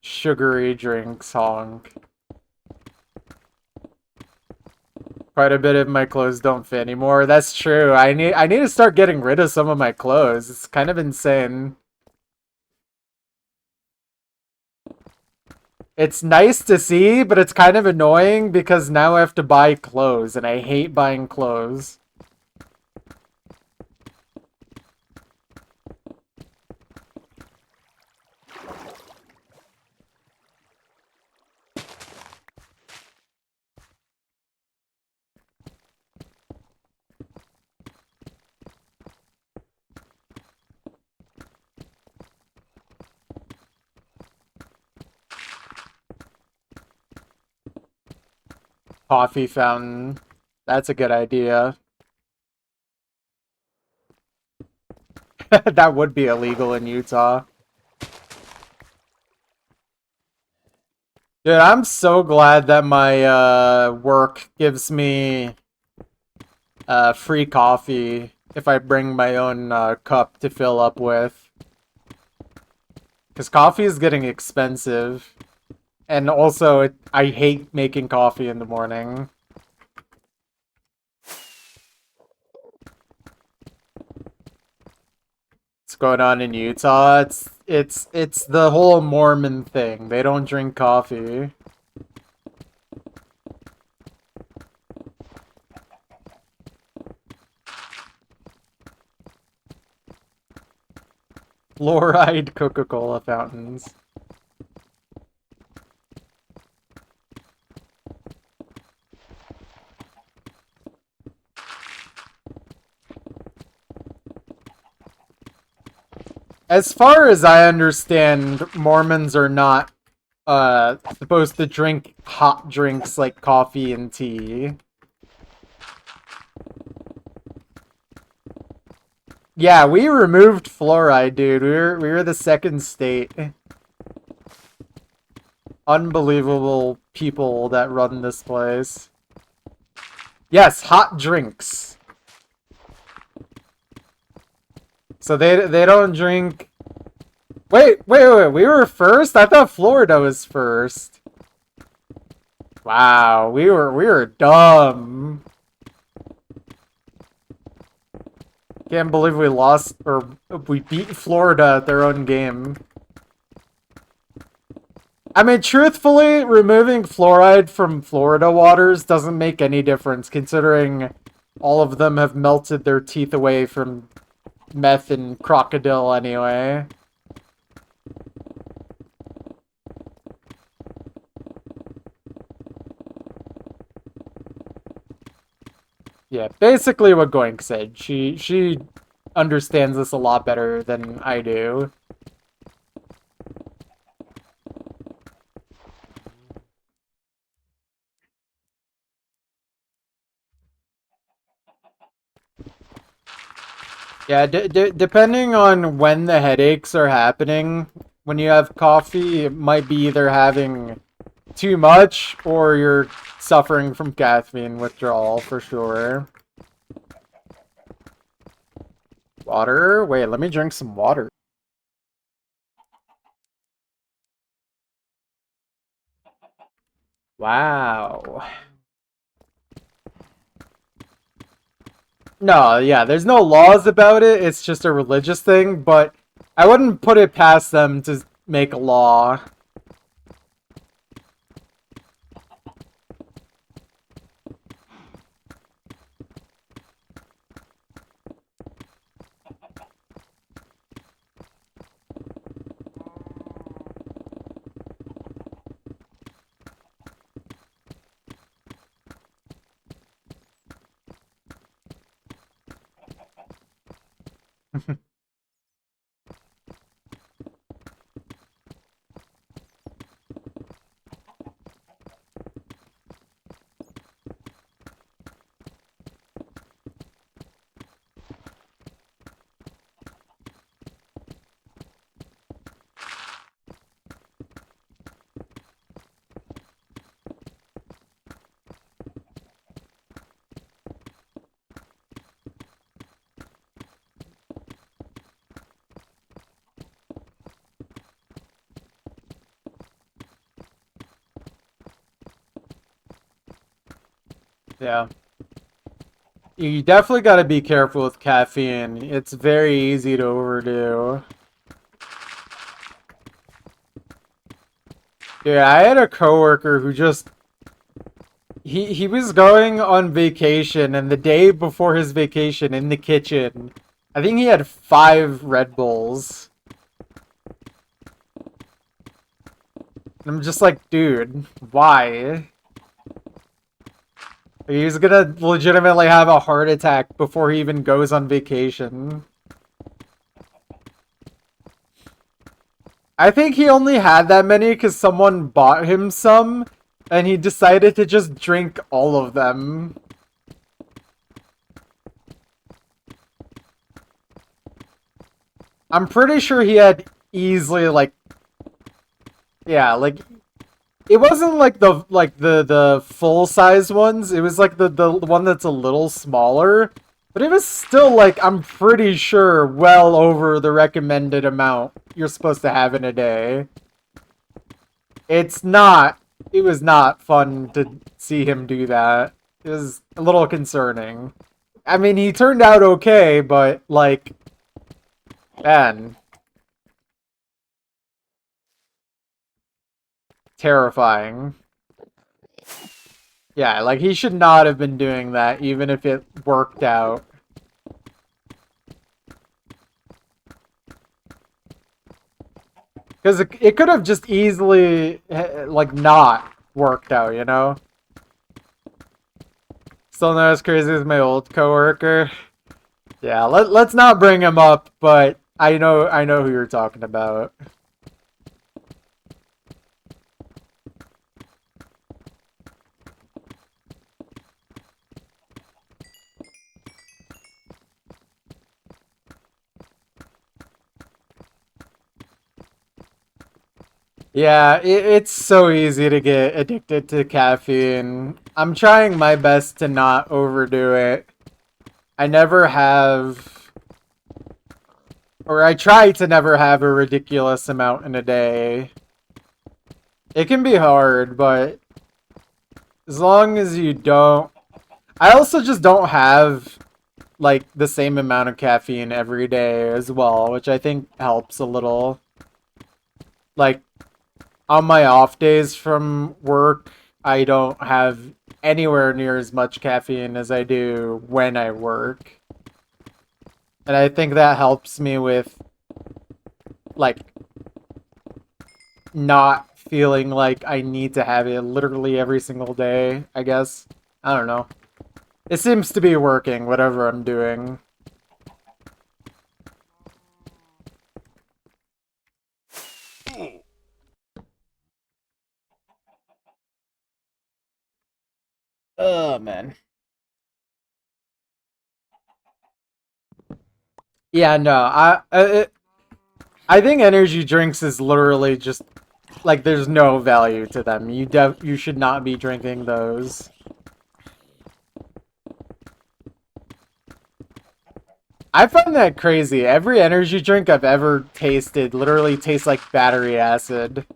sugary drinks, honk. Quite a bit of my clothes don't fit anymore. That's true. I need to start getting rid of some of my clothes. It's kind of insane. It's nice to see, but it's kind of annoying because now I have to buy clothes, and I hate buying clothes. Coffee fountain. That's a good idea. That would be illegal in Utah. Dude, I'm so glad that my work gives me free coffee if I bring my own cup to fill up with. Because coffee is getting expensive. And also, I hate making coffee in the morning. What's going on in Utah? It's the whole Mormon thing. They don't drink coffee. Fluoride Coca-Cola fountains. As far as I understand, Mormons are not supposed to drink hot drinks like coffee and tea. Yeah, we removed fluoride, dude. We were the second state. Unbelievable people that run this place. Yes, hot drinks. So they don't drink. Wait. We were first? I thought Florida was first. Wow, we were dumb. Can't believe we lost, or we beat Florida at their own game. I mean, truthfully, removing fluoride from Florida waters doesn't make any difference, considering all of them have melted their teeth away from meth and crocodile anyway. Yeah, basically what Goink said. She understands this a lot better than I do. Yeah, depending on when the headaches are happening, when you have coffee, it might be either having too much or you're suffering from caffeine withdrawal for sure. Water? Wait, let me drink some water. Wow. No, yeah, there's no laws about it. It's just a religious thing, but I wouldn't put it past them to make a law. Yeah. You definitely got to be careful with caffeine. It's very easy to overdo. Yeah, I had a coworker who just he was going on vacation, and the day before his vacation in the kitchen, I think he had 5 Red Bulls. I'm just like, dude, why? He's gonna legitimately have a heart attack before he even goes on vacation. I think he only had that many because someone bought him some, and he decided to just drink all of them. I'm pretty sure he had easily, like... Yeah, like... It wasn't like the full size ones. It was like the one that's a little smaller. But it was still like, I'm pretty sure, well over the recommended amount you're supposed to have in a day. It was not fun to see him do that. It was a little concerning. I mean, he turned out okay, but like, man. terrifying. Yeah, like he should not have been doing that, even if it worked out. Because it could have just easily, like, not worked out, you know? Still not as crazy as my old coworker. Yeah, let's not bring him up, but I know who you're talking about. Yeah, it's so easy to get addicted to caffeine. I'm trying my best to not overdo it. I never have, or I try to never have a ridiculous amount in a day. It can be hard, but as long as you don't... I also just don't have, like, the same amount of caffeine every day as well, which I think helps a little. Like, on my off days from work, I don't have anywhere near as much caffeine as I do when I work. And I think that helps me with, like, not feeling like I need to have it literally every single day, I guess. I don't know. It seems to be working, whatever I'm doing. Oh, man. Yeah, no, I think energy drinks is literally just, like, there's no value to them. You should not be drinking those. I find that crazy. Every energy drink I've ever tasted literally tastes like battery acid.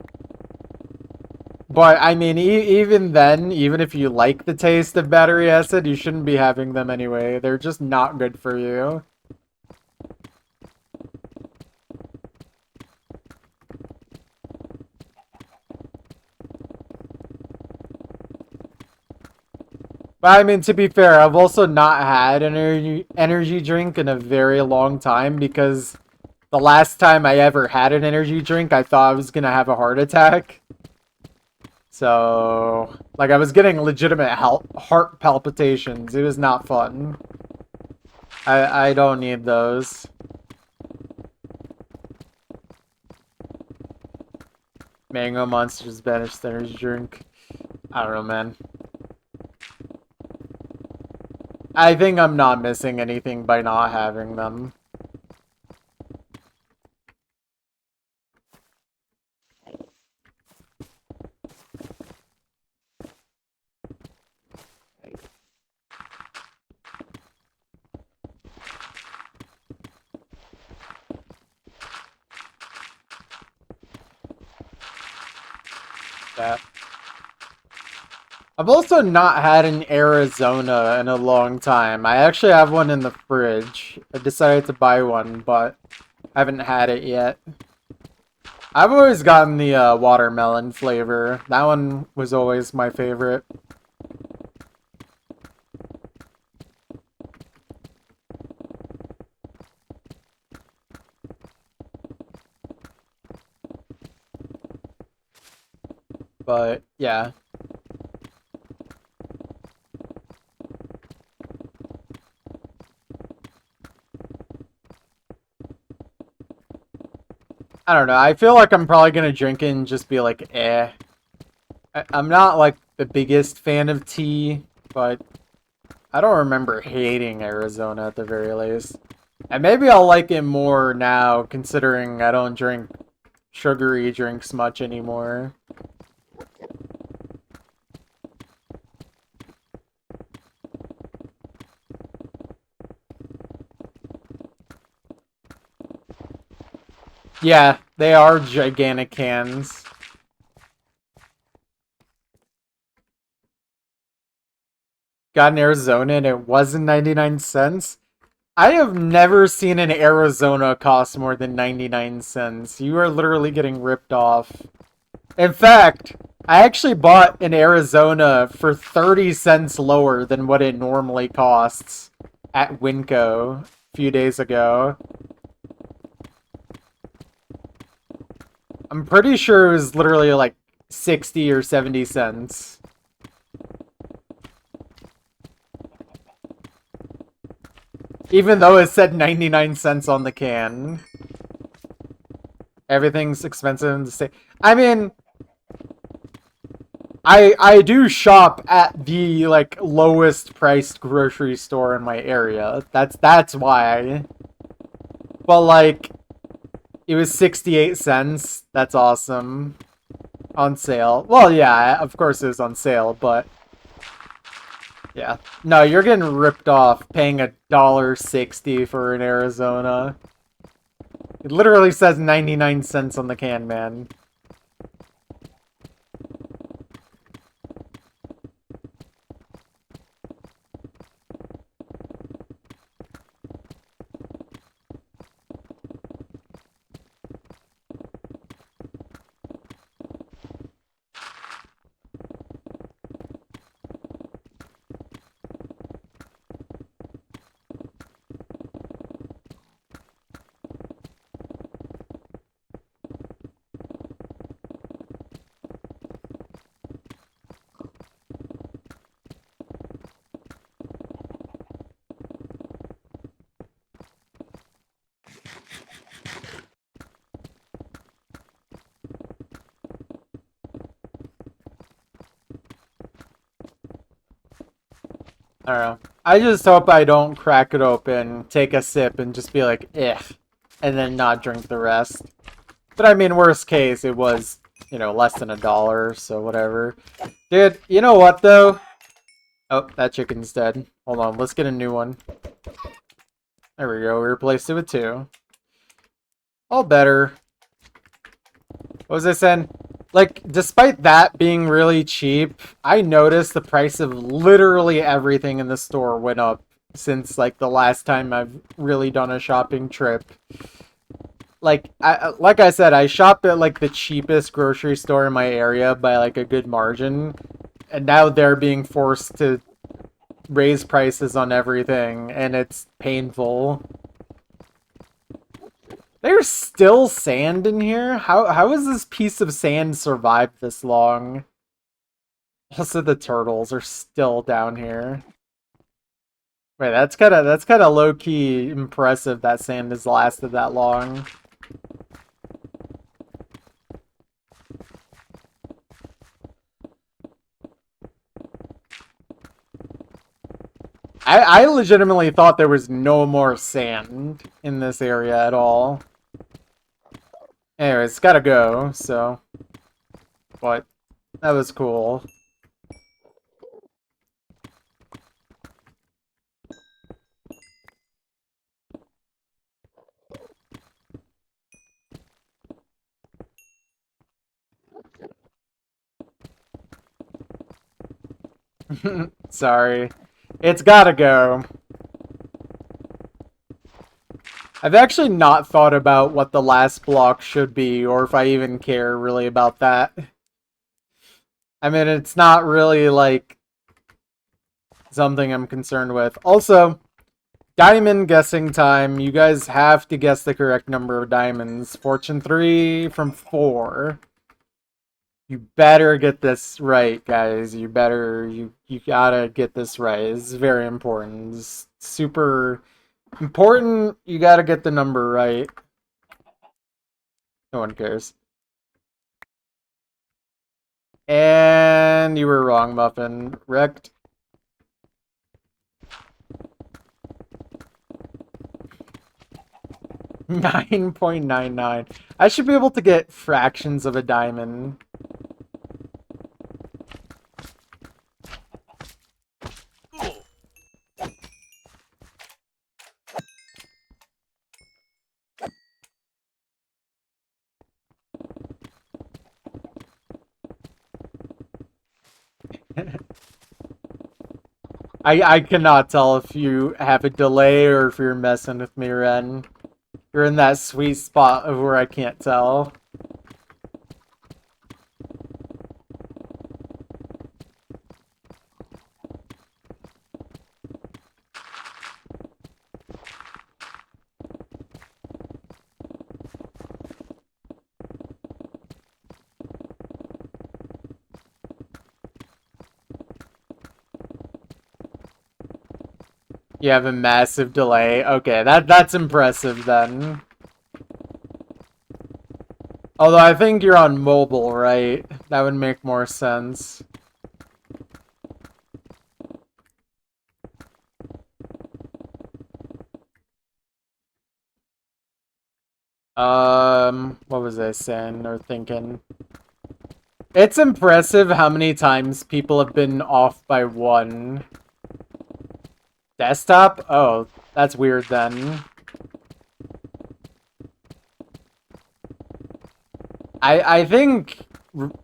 But, I mean, even then, even if you like the taste of battery acid, you shouldn't be having them anyway. They're just not good for you. But, I mean, to be fair, I've also not had an energy drink in a very long time because the last time I ever had an energy drink, I thought I was gonna have a heart attack. So, like, I was getting legitimate heart palpitations. It was not fun. I don't need those. Mango Monster's banished energy drink. I don't know, man. I think I'm not missing anything by not having them. That. I've also not had an Arizona in a long time. I actually have one in the fridge. I decided to buy one, but I haven't had it yet. I've always gotten the watermelon flavor. That one was always my favorite. But, yeah. I don't know. I feel like I'm probably gonna drink it and just be like, eh. I'm not, like, the biggest fan of tea, but I don't remember hating Arizona at the very least. And maybe I'll like it more now, considering I don't drink sugary drinks much anymore. Yeah, they are gigantic cans. Got in Arizona and it wasn't 99 cents. I have never seen an Arizona cost more than 99 cents. You are literally getting ripped off. In fact, I actually bought in Arizona for 30 cents lower than what it normally costs at Winco a few days ago. I'm pretty sure it was literally like 60 or 70 cents. Even though it said 99 cents on the can. Everything's expensive in the state. I mean, I do shop at the like lowest priced grocery store in my area. That's why. But like it was 68 cents. That's awesome. On sale. Well, yeah, of course it was on sale, but yeah. No, you're getting ripped off paying $1.60 for an Arizona. It literally says 99 cents on the can, man. I don't know. I just hope I don't crack it open, take a sip, and just be like, eh, and then not drink the rest. But I mean, worst case, it was, you know, less than $1, so whatever. Dude, you know what, though? Oh, that chicken's dead. Hold on, let's get a new one. There we go, we replaced it with 2. All better. What was I saying? Like, despite that being really cheap, I noticed the price of literally everything in the store went up since, like, the last time I've really done a shopping trip. Like I said, I shop at, like, the cheapest grocery store in my area by, like, a good margin. And now they're being forced to raise prices on everything, and it's painful. There's still sand in here? How has this piece of sand survived this long? Also, the turtles are still down here. Wait, that's kinda low-key impressive that sand has lasted that long. I legitimately thought there was no more sand in this area at all. Anyways, gotta go, so... But, that was cool. Sorry. It's gotta go. I've actually not thought about what the last block should be, or if I even care really about that. I mean, it's not really, like, something I'm concerned with. Also, diamond guessing time. You guys have to guess the correct number of diamonds. Fortune 3 from 4. You better get this right, guys. You gotta get this right. This is very important. It's super important. You gotta get the number right. No one cares. And you were wrong, Muffin. Wrecked. $9.99. I should be able to get fractions of a diamond. I cannot tell if you have a delay or if you're messing with me, Ren. You're in that sweet spot of where I can't tell. You have a massive delay. Okay, that's impressive then. Although I think you're on mobile, right? That would make more sense. What was I saying or thinking? It's impressive how many times people have been off by one. Desktop? Oh, that's weird then. I think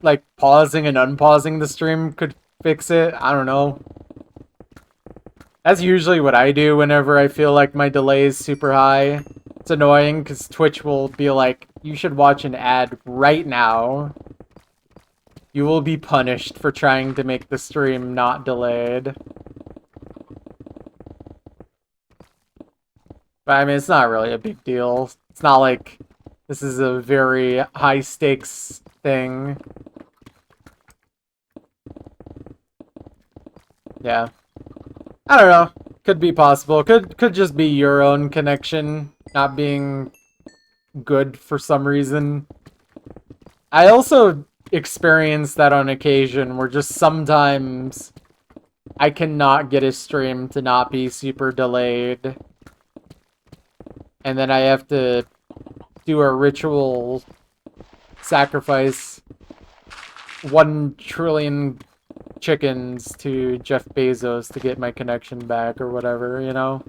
like pausing and unpausing the stream could fix it. I don't know. That's usually what I do whenever I feel like my delay is super high. It's annoying because Twitch will be like, you should watch an ad right now. You will be punished for trying to make the stream not delayed. But I mean, it's not really a big deal. It's not like this is a very high stakes thing. Yeah. I don't know. Could be possible. Could just be your own connection not being good for some reason. I also experience that on occasion where just sometimes I cannot get a stream to not be super delayed. And then I have to do a ritual sacrifice 1 trillion chickens to Jeff Bezos to get my connection back or whatever, you know?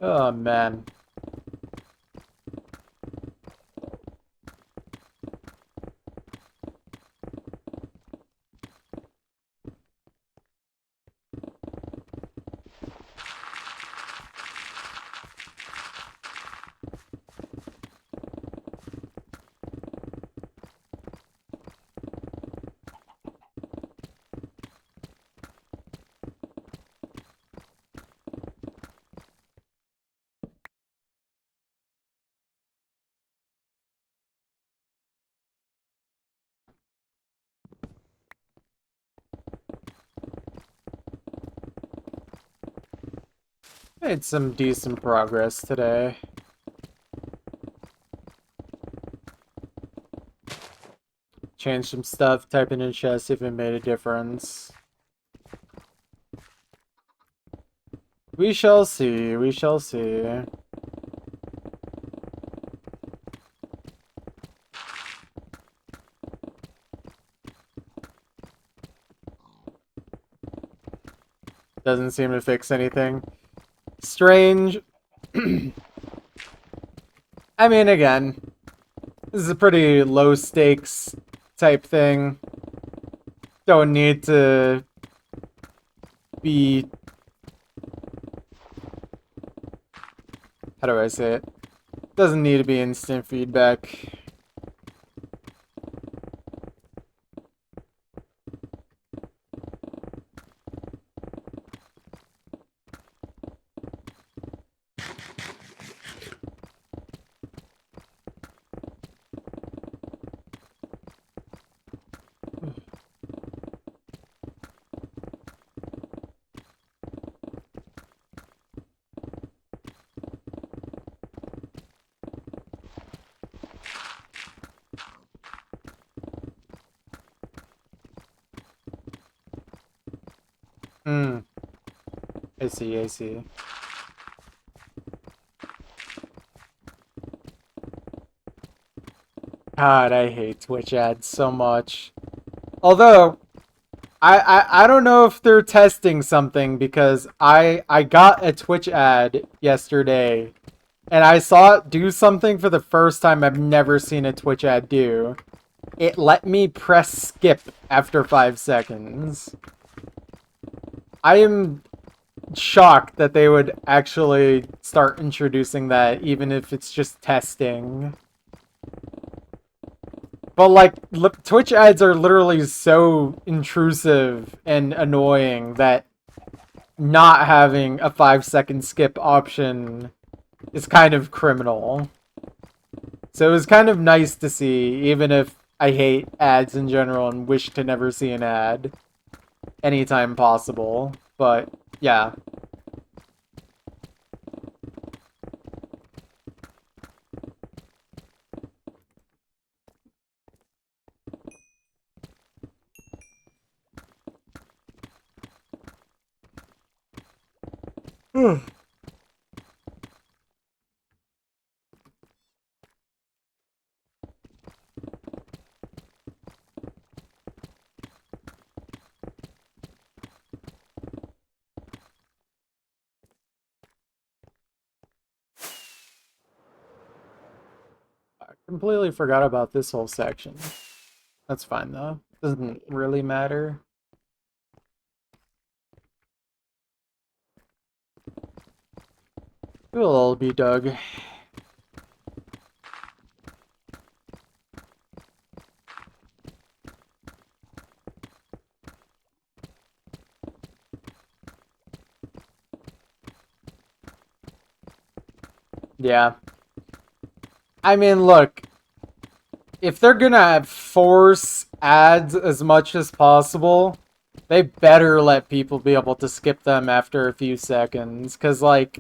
Oh, man. Made some decent progress today. Changed some stuff, typing in chat, see if it made a difference. We shall see, we shall see. Doesn't seem to fix anything. Strange. I mean, again, this is a pretty low stakes type thing. Don't need to be... How do I say it? Doesn't need to be instant feedback. I see, I see. God, I hate Twitch ads so much. Although, I don't know if they're testing something because I got a Twitch ad yesterday and I saw it do something for the first time I've never seen a Twitch ad do. It let me press skip after 5 seconds. I am shocked that they would actually start introducing that, even if it's just testing. But like, Twitch ads are literally so intrusive and annoying that not having a 5-second skip option is kind of criminal. So it was kind of nice to see, even if I hate ads in general and wish to never see an ad anytime possible. But yeah. I completely forgot about this whole section. That's fine though. Doesn't really matter. It'll be Doug. Yeah. I mean, look, if they're gonna force ads as much as possible, they better let people be able to skip them after a few seconds. Because, like,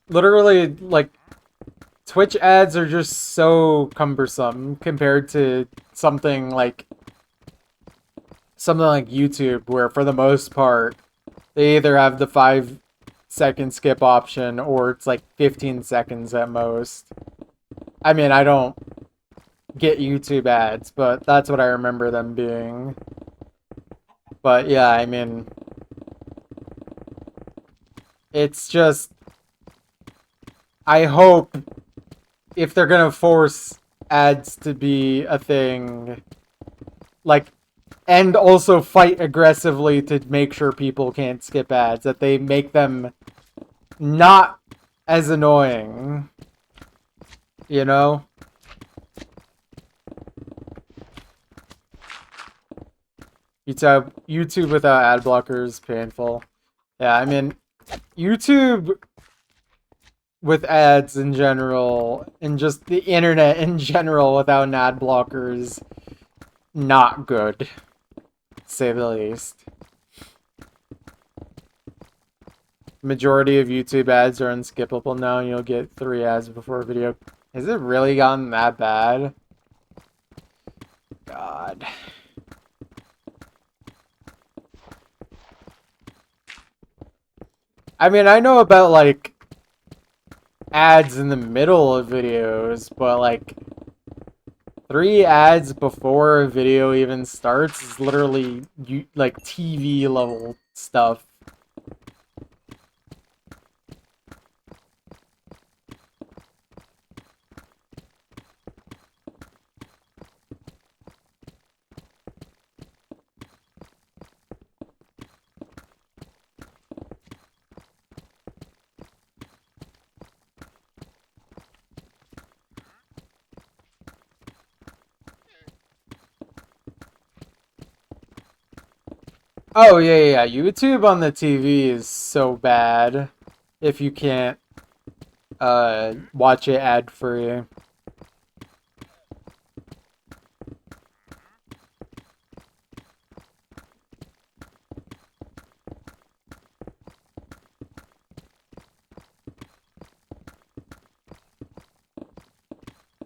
literally, like, Twitch ads are just so cumbersome compared to something like YouTube, where for the most part, they either have the 5-second skip option or it's like 15 seconds at most. I mean, I don't get YouTube ads, but that's what I remember them being. But yeah, I mean, it's just, I hope if they're gonna force ads to be a thing, like, and also fight aggressively to make sure people can't skip ads, that they make them not as annoying, you know? YouTube without ad blockers is painful. Yeah, I mean, YouTube with ads in general, and just the internet in general without an ad blocker is not good, to say the least. Majority of YouTube ads are unskippable now, and you'll get 3 ads before a video. Has it really gotten that bad? God. I mean, I know about, like, ads in the middle of videos, but, like, 3 ads before a video even starts is literally, like, TV level stuff. Oh, yeah. YouTube on the TV is so bad if you can't watch it ad-free.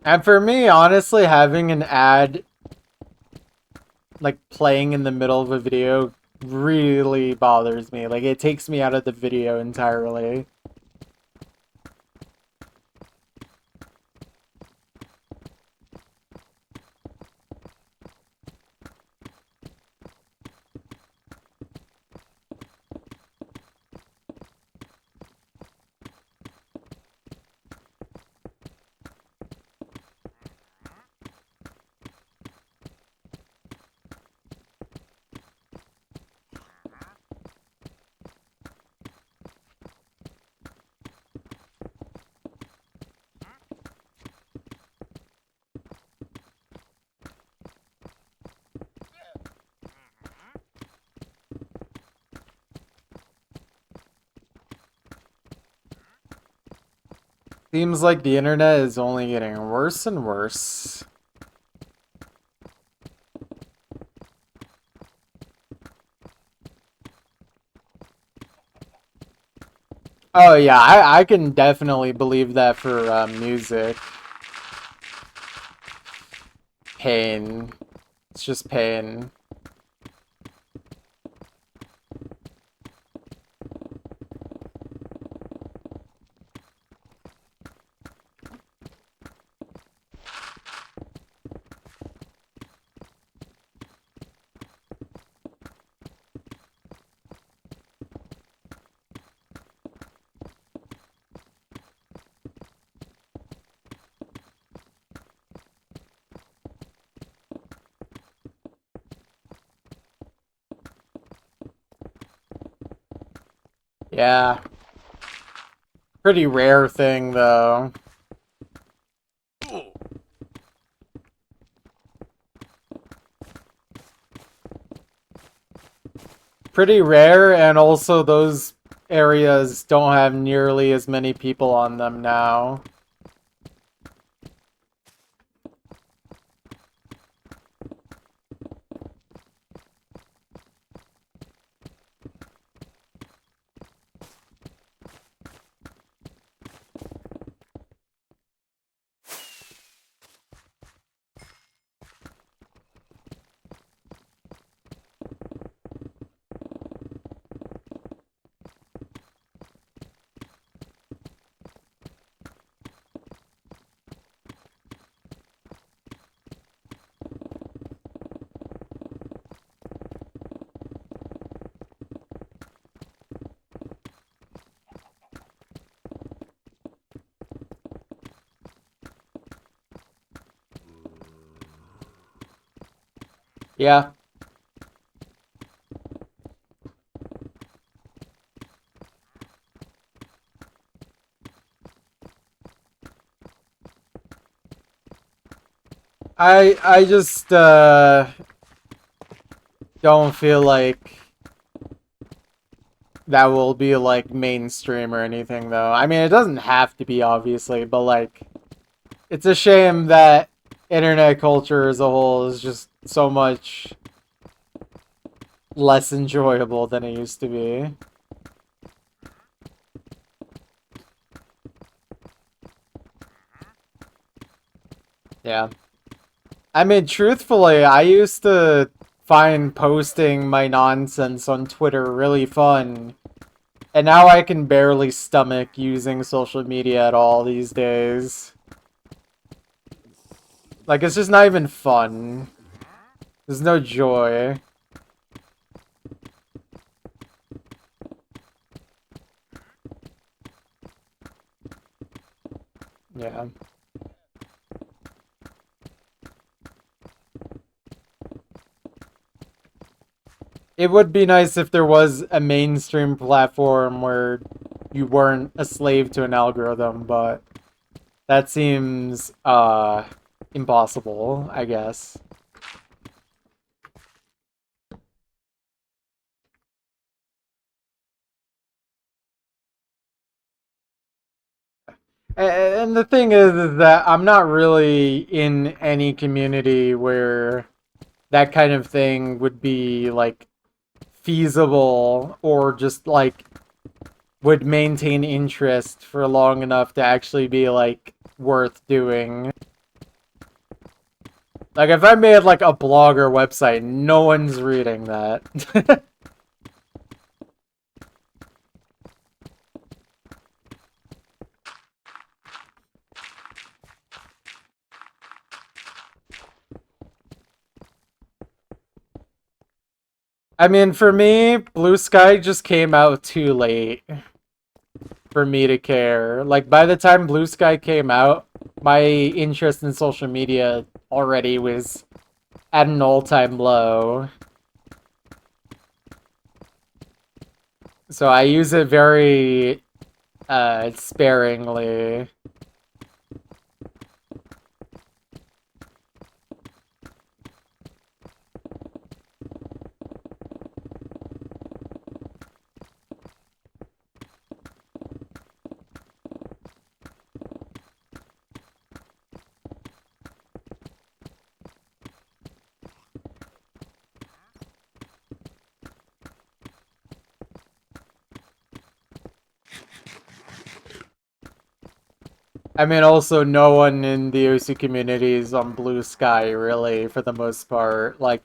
And for me, honestly, having an ad, like, playing in the middle of a video really bothers me. Like, it takes me out of the video entirely. Seems like the internet is only getting worse and worse. Oh yeah, I can definitely believe that for music. Pain. It's just pain. Yeah. Pretty rare thing, though. Pretty rare, and also those areas don't have nearly as many people on them now. Yeah. I just don't feel like that will be like mainstream or anything though. I mean, it doesn't have to be obviously, but like it's a shame that internet culture as a whole is just so much less enjoyable than it used to be. Yeah. I mean, truthfully, I used to find posting my nonsense on Twitter really fun. And now I can barely stomach using social media at all these days. Like, it's just not even fun. There's no joy. Yeah. It would be nice if there was a mainstream platform where you weren't a slave to an algorithm, but that seems impossible, I guess. And the thing is that I'm not really in any community where that kind of thing would be like feasible or just like would maintain interest for long enough to actually be like worth doing. Like if I made like a blog or website, no one's reading that. I mean, for me, Blue Sky just came out too late for me to care. Like, by the time Blue Sky came out, my interest in social media already was at an all-time low. So I use it very sparingly. I mean, also, no one in the OC community is on Blue Sky, really, for the most part. Like,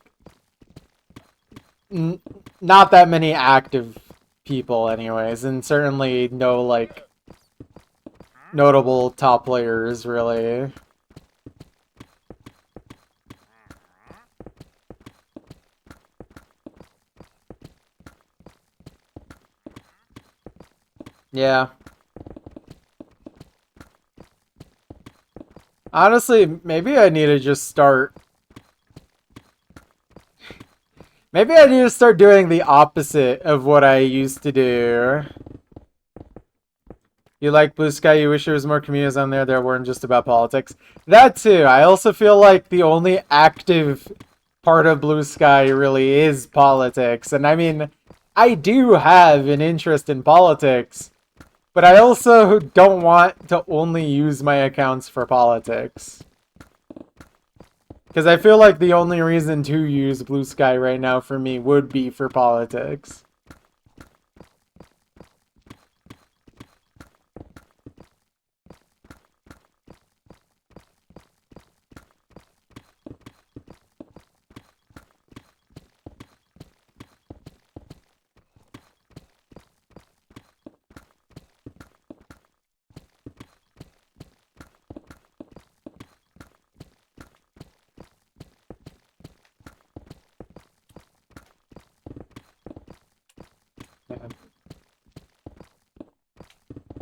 not that many active people, anyways, and certainly no, like, notable top players, really. Yeah. Honestly, maybe I need to just start... Maybe I need to start doing the opposite of what I used to do. You like Blue Sky, you wish there was more communities on there that weren't just about politics. That too. I also feel like the only active part of Blue Sky really is politics. And I mean, I do have an interest in politics, but I also don't want to only use my accounts for politics. Because I feel like the only reason to use Blue Sky right now for me would be for politics.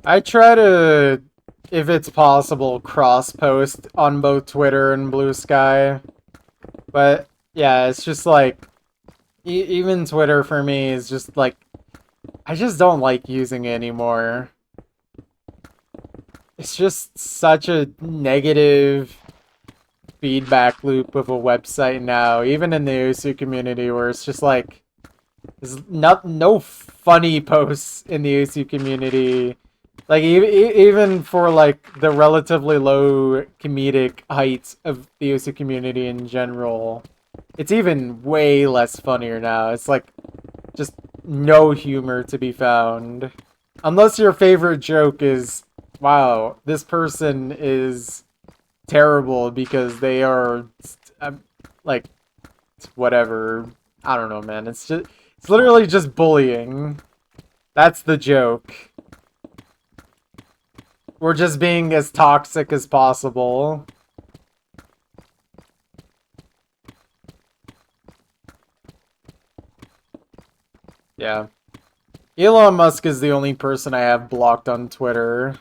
I try to, if it's possible, cross-post on both Twitter and Blue Sky. But, yeah, it's just like, even Twitter for me is just like, I just don't like using it anymore. It's just such a negative feedback loop of a website now, even in the OC community, where it's just like, there's no funny posts in the OC community. Like, even for, like, the relatively low comedic heights of the OC community in general, it's even way less funnier now. It's, like, just no humor to be found. Unless your favorite joke is, wow, this person is terrible because they are, like, whatever. I don't know, man. It's literally just bullying. That's the joke. We're just being as toxic as possible. Yeah. Elon Musk is the only person I have blocked on Twitter.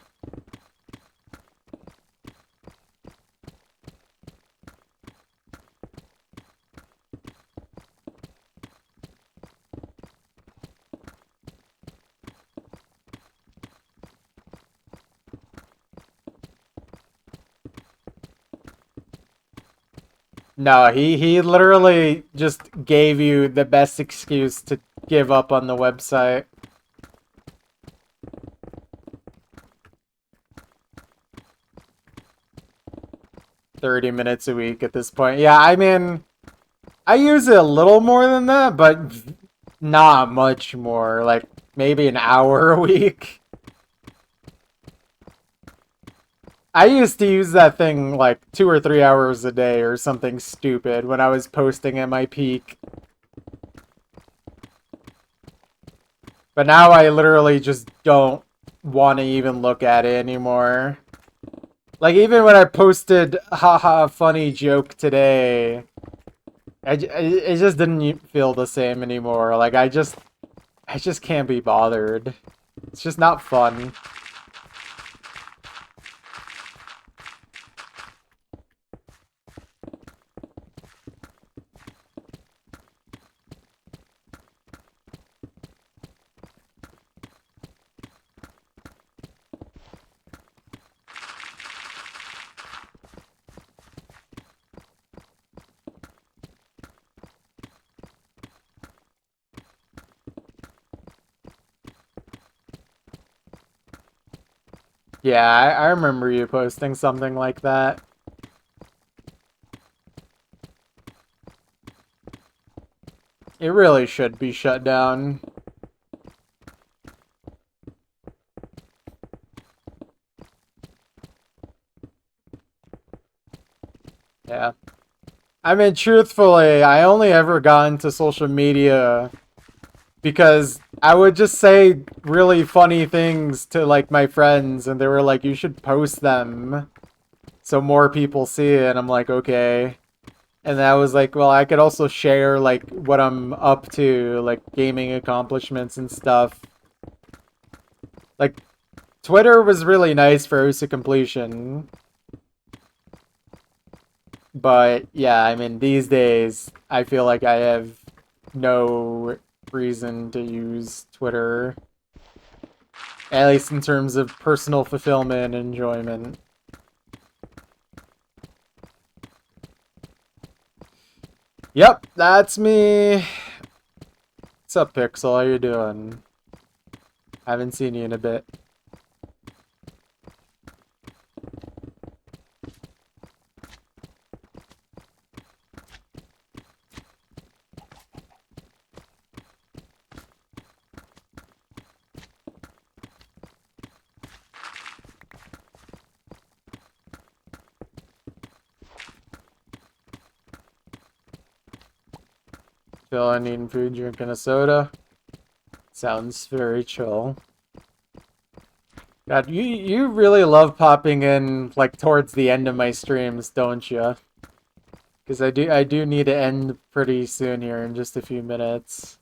No, he literally just gave you the best excuse to give up on the website. $30 a week at this point. Yeah, I mean, I use it a little more than that, but not much more. Like, maybe an hour a week. I used to use that thing like 2 or 3 hours a day or something stupid when I was posting at my peak. But now I literally just don't want to even look at it anymore. Like, even when I posted haha funny joke today, it just didn't feel the same anymore. Like, I just can't be bothered. It's just not fun. Yeah, I remember you posting something like that. It really should be shut down. I mean, truthfully, I only ever got into social media because I would just say really funny things to like my friends, and they were like, "You should post them so more people see it." And I'm like, "Okay." And I was like, "Well, I could also share like what I'm up to, like gaming accomplishments and stuff." Like Twitter was really nice for OC completion. But yeah, I mean, these days, I feel like I have no reason to use Twitter, at least in terms of personal fulfillment and enjoyment. Yep, that's me. What's up, Pixel? How you doing? Haven't seen you in a bit. Chilling, eating food, drinking a soda. Sounds very chill. God, you really love popping in like towards the end of my streams, don't you? Because I do need to end pretty soon here in just a few minutes.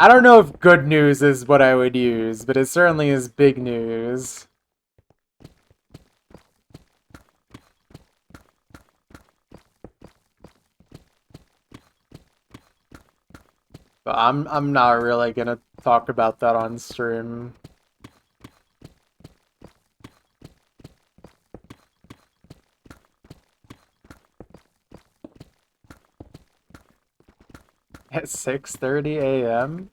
I don't know if good news is what I would use, but it certainly is big news. But I'm not really gonna talk about that on stream. At 6:30 a.m.?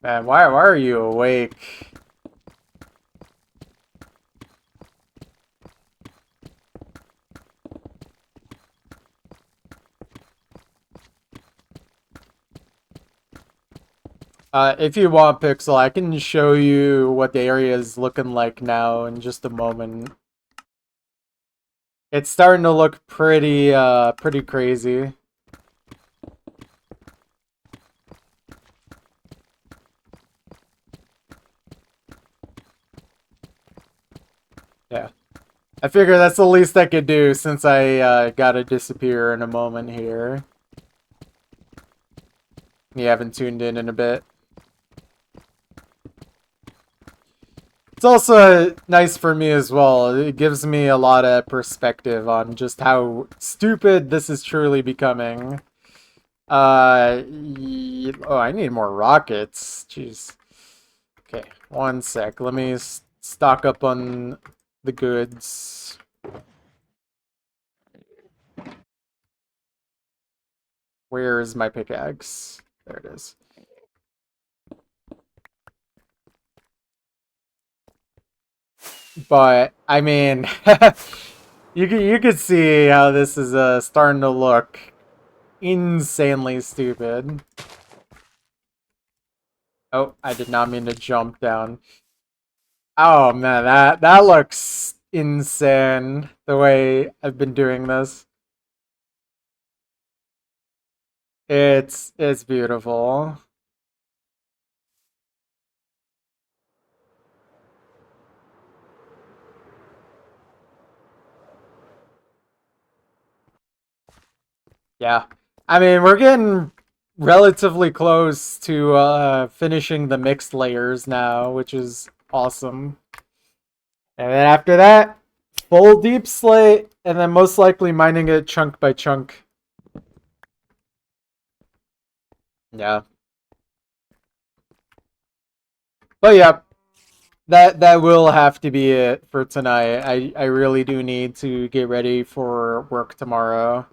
Man, why are you awake? If you want, Pixel, I can show you what the area is looking like now in just a moment. It's starting to look pretty crazy. Yeah. I figure that's the least I could do since I gotta disappear in a moment here. You haven't tuned in a bit. It's also nice for me as well. It gives me a lot of perspective on just how stupid this is truly becoming. Oh, I need more rockets. Jeez. Okay, one sec. Let me stock up on the goods. Where is my pickaxe? There it is. But I mean, you could see how this is starting to look insanely stupid. Oh, I did not mean to jump down. Oh man, that looks insane the way I've been doing this. It's beautiful. Yeah. I mean, we're getting relatively close to finishing the mixed layers now, which is awesome. And then after that, full deep slate, and then most likely mining it chunk by chunk. Yeah. But yeah, that will have to be it for tonight. I really do need to get ready for work tomorrow.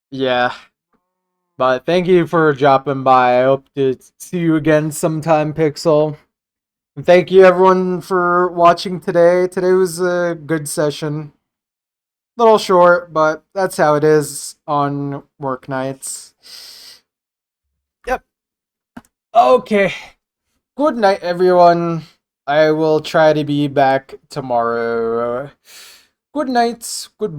Yeah. But thank you for dropping by. I hope to see you again sometime, Pixel. And thank you everyone for watching today. Today was a good session. Little short, but that's how it is on work nights. Okay. Good night, everyone. I will try to be back tomorrow. Good night. Good.